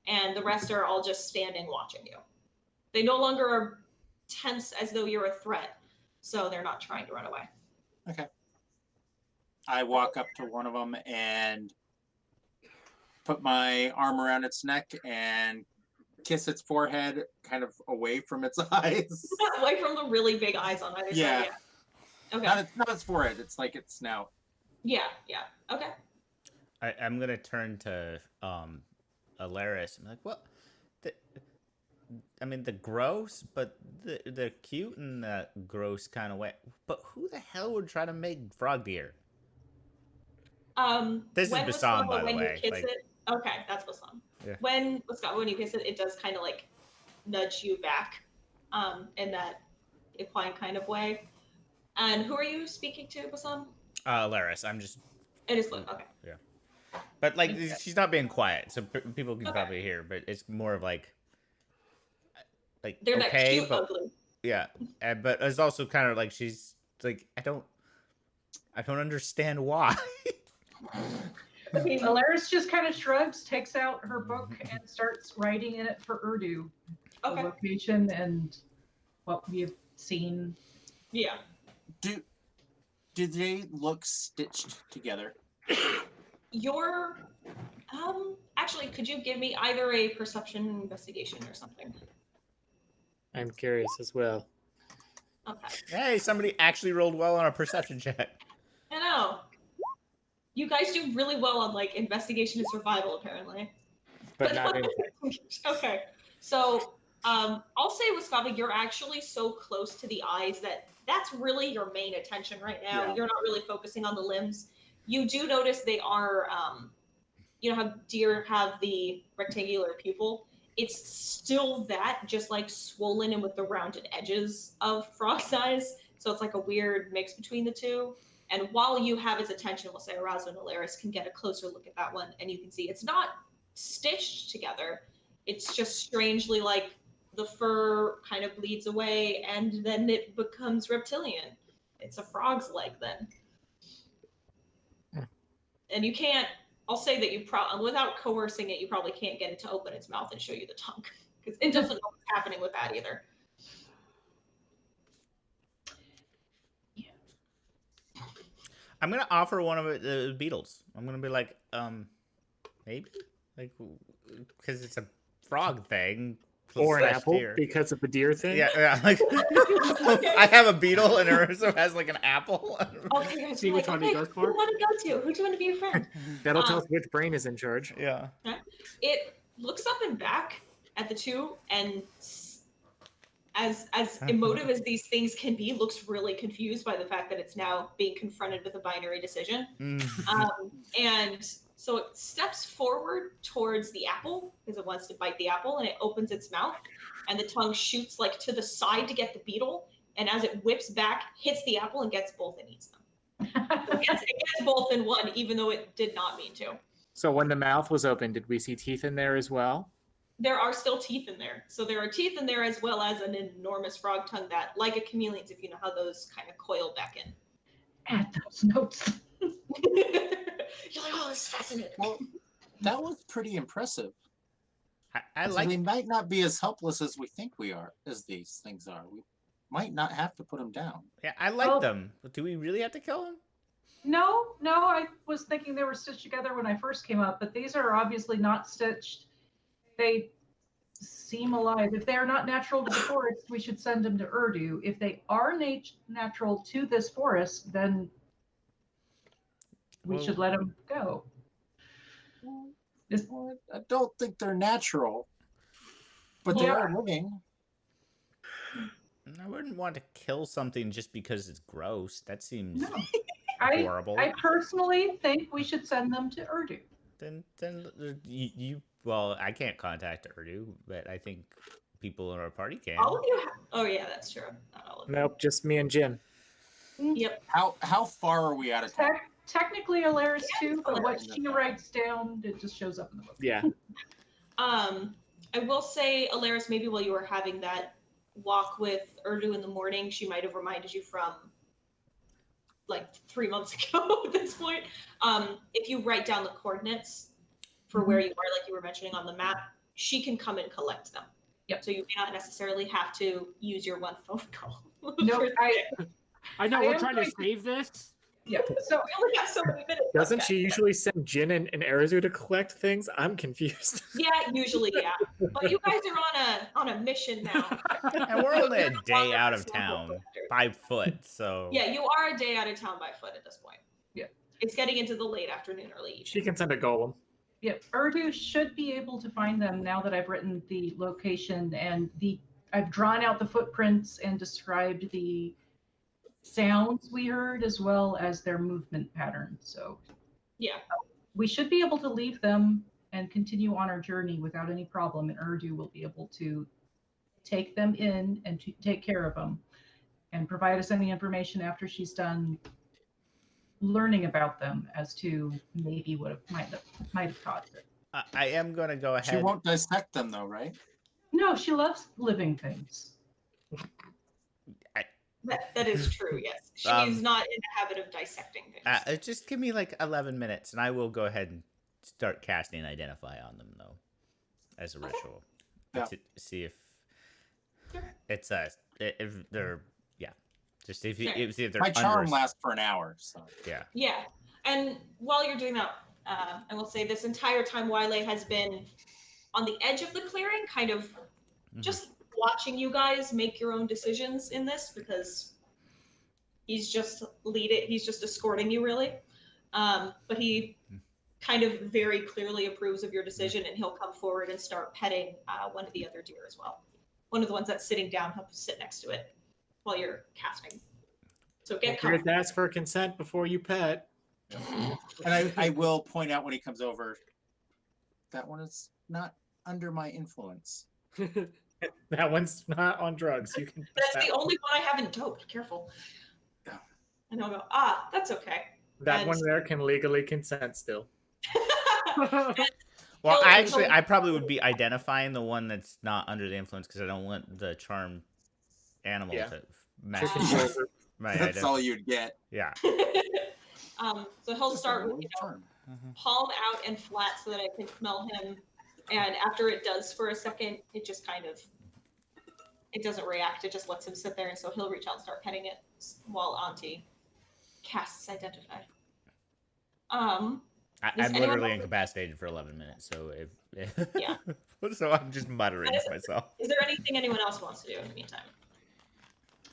and the rest are all just standing watching you. They no longer are tense as though you're a threat, so they're not trying to run away. I walk up to one of them and put my arm around its neck and kiss its forehead kind of away from its eyes. Away from the really big eyes on either Yeah. side. Yeah. Okay. Not its forehead, it's like its snout. Yeah. Okay. I'm gonna turn to Alaris. I'm like, what? I mean, the gross, but the cute and the gross kind of way. But who the hell would try to make frog deer? This is when Bassam, Wiskava, by the when way, You kiss like- it, okay, that's Bassam. Yeah. When you kiss it, it does kind of like nudge you back, in that equine kind of way. And who are you speaking to, Bassam? Alaris. I'm just, It is Luke. Okay. but like, Okay. she's not being quiet, so people can Okay. probably hear. But it's more of like They're not okay, cute, but ugly. yeah, but it's also kind of like she's like, I don't understand why. Alaris just kind of shrugs, takes out her book, and starts writing in it for Urdu. The Okay. location and what we have seen. Yeah. Do they look stitched together? Your actually, could you give me either a perception investigation or something? I'm curious as well. Okay. Hey, somebody actually rolled well on a perception check. I know. You guys do really well on like investigation and survival, apparently. But not in Okay. So I'll say, Waskava, you're actually so close to the eyes that that's really your main attention right now. Yeah. You're not really focusing on the limbs. You do notice they are, you know how deer have the rectangular pupil? It's still that, just like swollen and with the rounded edges of frog's eyes. So it's like a weird mix between the two. And while you have his attention, we'll say Arazo and Alaris can get a closer look at that one, and you can see it's not stitched together. It's just strangely like the fur kind of bleeds away and then it becomes reptilian. It's a frog's leg then. And you can't, I'll say that you probably, without coercing it, you probably can't get it to open its mouth and show you the tongue. Because it doesn't know what's happening with that either. I'm gonna offer one of the beetles. I'm gonna be like, maybe, like, because it's a frog thing. or an slash apple deer. because of the deer thing. Yeah. Like, I have a beetle, and Urso has like an apple. Okay, guys, See which one he goes for? Who do you want to go to? Who do you want to be your friend? That'll tell us which brain is in charge. Yeah. It looks up and back at the two, and as emotive as these things can be, looks really confused by the fact that it's now being confronted with a binary decision. And so it steps forward towards the apple because it wants to bite the apple, and it opens its mouth, and the tongue shoots like to the side to get the beetle, and as it whips back, hits the apple and gets both and eats them. So it gets both in one, even though it did not mean to. So when the mouth was open, did we see teeth in there as well? There are still teeth in there. So there are teeth in there as well as an enormous frog tongue that, like a chameleon's, if you know how those kind of coil back in. Add those notes. You're like, oh, this is fascinating. Well, that was pretty impressive. I So like. they might not be as helpless as we think we are, as these things are. We might not have to put them down. Yeah, I like Oh. them. But do we really have to kill them? No, I was thinking they were stitched together when I first came up, but these are obviously not stitched. They seem alive. If they are not natural to the forest, we should send them to Urdu. If they are natural to this forest, then we Well- should let them go. Well, I don't think they're natural, but they Yeah. are living. I wouldn't want to kill something just because it's gross. That seems No, I horrible. personally think we should send them to Urdu. Then you well, I can't contact Urdu, but I think people in our party can. All of you oh yeah, that's true. Not all of you. Nope, just me and Jim. Yep. How far are we out of time? Technically, Alaris Yeah, too, but what Alaris. she writes down, it just shows up in the book. Yeah. I will say, Alaris, maybe while you were having that walk with Urdu in the morning, she might have reminded you from like 3 months ago at this point. If you write down the coordinates for where you are, like you were mentioning on the map, she can come and collect them. Yep. So you may not necessarily have to use your one phone call. No, I know I we're am trying to going to- save this. yeah. So We only have so many minutes. Doesn't okay. she usually send Jin and Arazu to collect things? I'm confused. Yeah, usually, yeah. But you guys are on a mission now. And we're only a You're no day longer out of personal town collectors. by foot, so Yeah, you are a day out of town by foot at this point. Yeah. It's getting into the late afternoon, early evening. She can send a golem. yeah, Urdu should be able to find them now that I've written the location and I've drawn out the footprints and described the sounds we heard as well as their movement pattern. So Yeah. we should be able to leave them and continue on our journey without any problem, and Urdu will be able to take them in and to take care of them and provide us any information after she's done learning about them as to maybe what might have caused it. I am gonna go She ahead. won't dissect them though, right? No, she loves living things. That is true. Yes, she is not in the habit of dissecting things. Just give me like 11 minutes, and I will go ahead and start casting Identify on them, though, as a ritual. Yeah. To see if Sure. it's if they're just if Sure. if they're My charm under, lasts for an hour. So Yeah, and while you're doing that, I will say this entire time Wiley has been on the edge of the clearing, kind of just watching you guys make your own decisions in this, because he's just he's just escorting you, really. But he kind of very clearly approves of your decision, and he'll come forward and start petting one of the other deer as well. One of the ones that's sitting down, he'll sit next to it while you're casting. So get Don't forget comfortable. to ask for consent before you pet. and I will point out when he comes over, that one is not under my influence. That one's not on drugs. You can. That's the only one I haven't doped. Careful. Yeah. And he'll go, that's okay. That and- one there can legally consent still. Well, He'll- I probably would be identifying the one that's not under the influence because I don't want the charm animal Yeah. to Chicken match shoulder. my That's identity. all you'd get. Yeah. So he'll start with, Charm. palm out and flat so that I can smell him. And after it does for a second, it just kind of, it doesn't react. It just lets him sit there. And so he'll reach out and start petting it while Auntie casts Identify. I'm anyone literally else- incapacitated for 11 minutes, so if Yeah. so I'm just muttering That is- to myself. Is there anything anyone else wants to do in the meantime?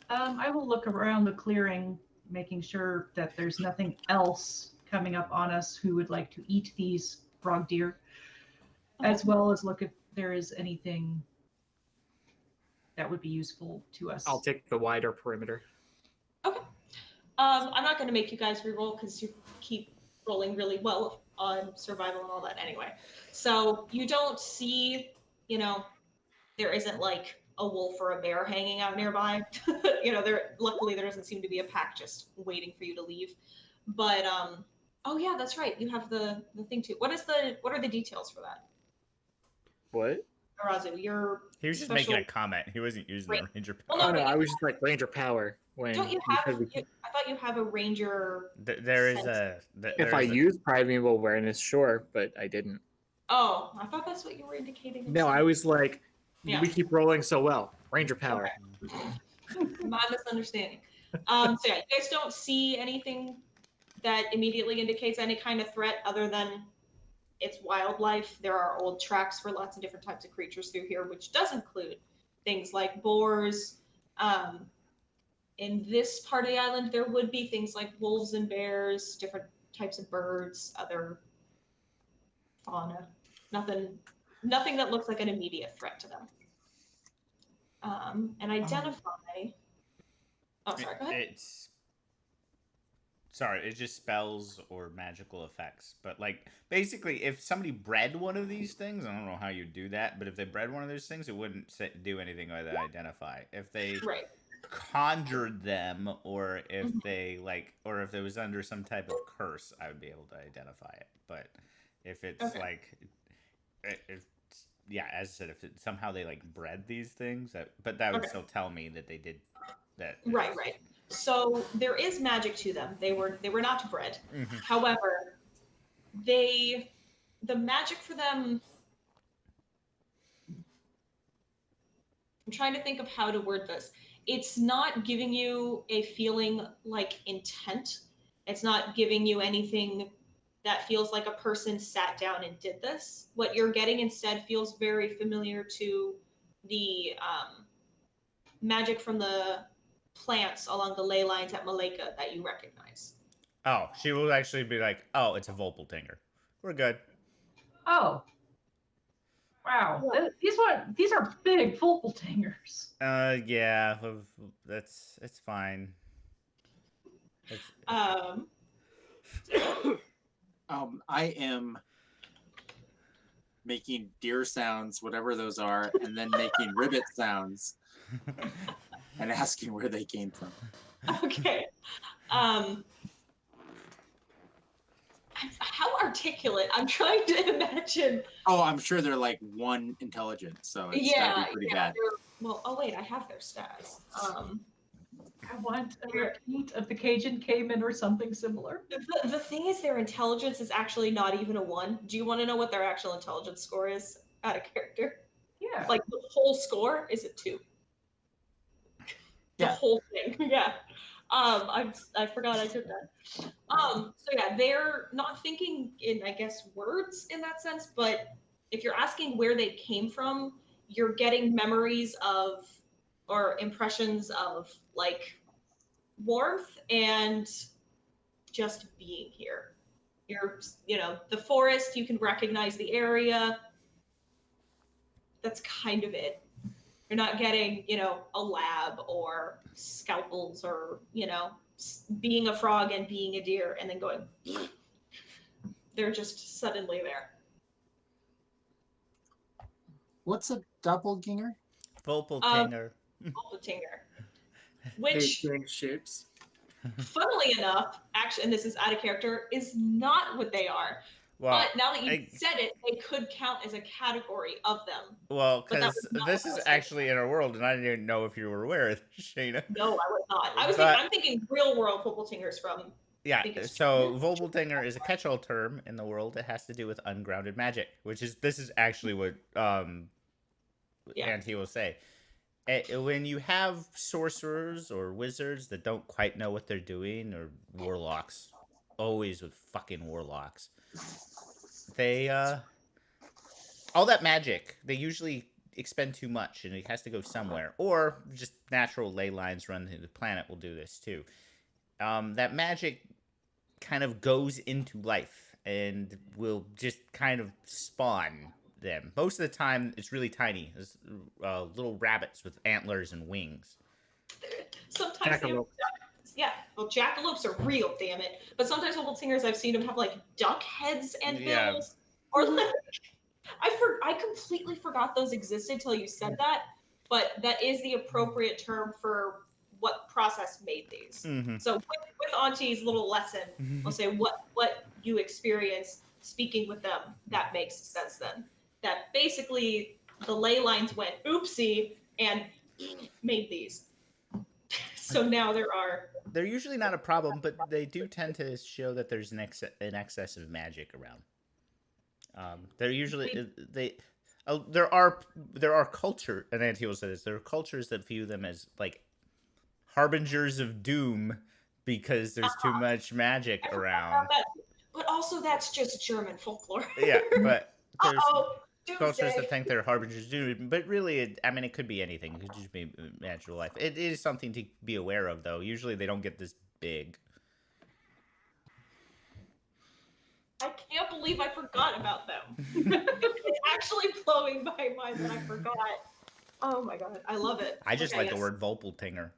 I will look around the clearing, making sure that there's nothing else coming up on us who would like to eat these frog deer, as well as look if there is anything that would be useful to us. I'll take the wider perimeter. I'm not going to make you guys reroll because you keep rolling really well on survival and all that anyway. So you don't see, there isn't like a wolf or a bear hanging out nearby. Luckily there doesn't seem to be a pack just waiting for you to leave. But oh yeah, that's right. You have the thing too. What are the details for that? What? Arazu, you're He was just special- making a comment. He wasn't using Right. the ranger Well, power. Oh no, but I was just like Ranger Power when don't you you have? said we I thought you have a ranger. There is a. if I use primeval awareness, sure, but I didn't. Oh, I thought that's what you were indicating. No, I was like, Yeah. we keep rolling so well. Ranger Power. My misunderstanding. So yeah, you guys don't see anything that immediately indicates any kind of threat other than it's wildlife. There are old tracks for lots of different types of creatures through here, which does include things like boars. In this part of the island, there would be things like wolves and bears, different types of birds, other fauna. Nothing that looks like an immediate threat to them. And identify. Oh, sorry. Go ahead. It's just spells or magical effects. But like basically, if somebody bred one of these things, I don't know how you do that, but if they bred one of those things, it wouldn't do anything with Identify. If they Right. conjured them, or if they or if it was under some type of curse, I would be able to identify it. But if it's Okay. as I said, if somehow they bred these things, but that would Okay. still tell me that they did that. Right. So there is magic to them. They were not bred. Mhm. However, the magic for them. I'm trying to think of how to word this. It's not giving you a feeling like intent. It's not giving you anything that feels like a person sat down and did this. What you're getting instead feels very familiar to the magic from the plants along the ley lines at Maleka that you recognize. Oh, she will actually be like, "Oh, it's a Vopeltinger. We're good." Oh. Wow. These are big Vopeltingers. Yeah, it's fine. I am making deer sounds, whatever those are, and then making ribbit sounds and asking where they came from. Okay. How articulate? I'm trying to imagine. Oh, I'm sure they're like one intelligence, so it's gotta be pretty bad. Well, oh wait, I have their stats. I want a repeat of the Cajun Cayman or something similar. The thing is, their intelligence is actually not even a 1. Do you want to know what their actual intelligence score is out of character? Yeah. Like the whole score is a 2. The Yeah. whole thing. Yeah. I forgot I took that. So yeah, they're not thinking in, I guess, words in that sense, but if you're asking where they came from, you're getting memories of or impressions of like warmth and just being here. You're, the forest, you can recognize the area. That's kind of it. You're not getting, a lab or scalpels or, being a frog and being a deer and then going, they're just suddenly there. What's a doppelganger? Volpeltinger. Doppelganger. They Which, change shapes. funnily enough, actually, and this is out of character, is not what they are. Well, But now that you I- said it, they could count as a category of them. well, but that because was not this what I is was actually in our world, and I didn't know if you were aware of this, Shayna. No, I was not. But- I'm thinking real world Doppelgangers from. Yeah, think it's so Volpeltinger is a catch-all term in the world. It has to do with ungrounded magic, this is actually what Yeah. Auntie will say. When you have sorcerers or wizards that don't quite know what they're doing, or warlocks, always with fucking warlocks, they all that magic, they usually expend too much, and it has to go somewhere, or just natural ley lines run through the planet will do this too. That magic kind of goes into life and will just kind of spawn them. Most of the time, it's really tiny. It's little rabbits with antlers and wings. Sometimes they have, Jackalope. yeah, well, jackalopes are real, damn it. But sometimes Doppelgangers, I've seen them have like duck heads and Yeah. bills, or like I completely forgot those existed till you said that. But that is the appropriate term for what process made these. Mm-hmm. So with Auntie's little lesson, I'll say what you experienced speaking with them, that makes sense then. That basically the ley lines went oopsie and made these. So now there are. They're usually not a problem, but they do tend to show that there's an excess of magic around. They're usually there are culture, and Auntie will say this. There are cultures that view them as like harbingers of doom because there's too much magic I forgot around. about that. But also that's just German folklore. Yeah, but there's Uh-oh, cultures doomsday. that think they're harbingers of doom, but really, it could be anything. It could just be natural life. It is something to be aware of, though. Usually, they don't get this big. I can't believe I forgot about them. It's actually blowing my mind that I forgot. Oh my god, I love it. I just Okay, like the yes. word Volpeltinger.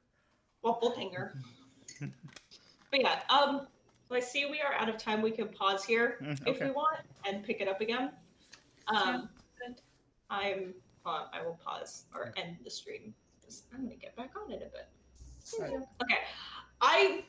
Doppelganger. But yeah, I see we are out of time. We can pause here if we Okay. want and pick it up again. I will pause or end the stream. I'm gonna get back on it a bit. Alright. Okay, I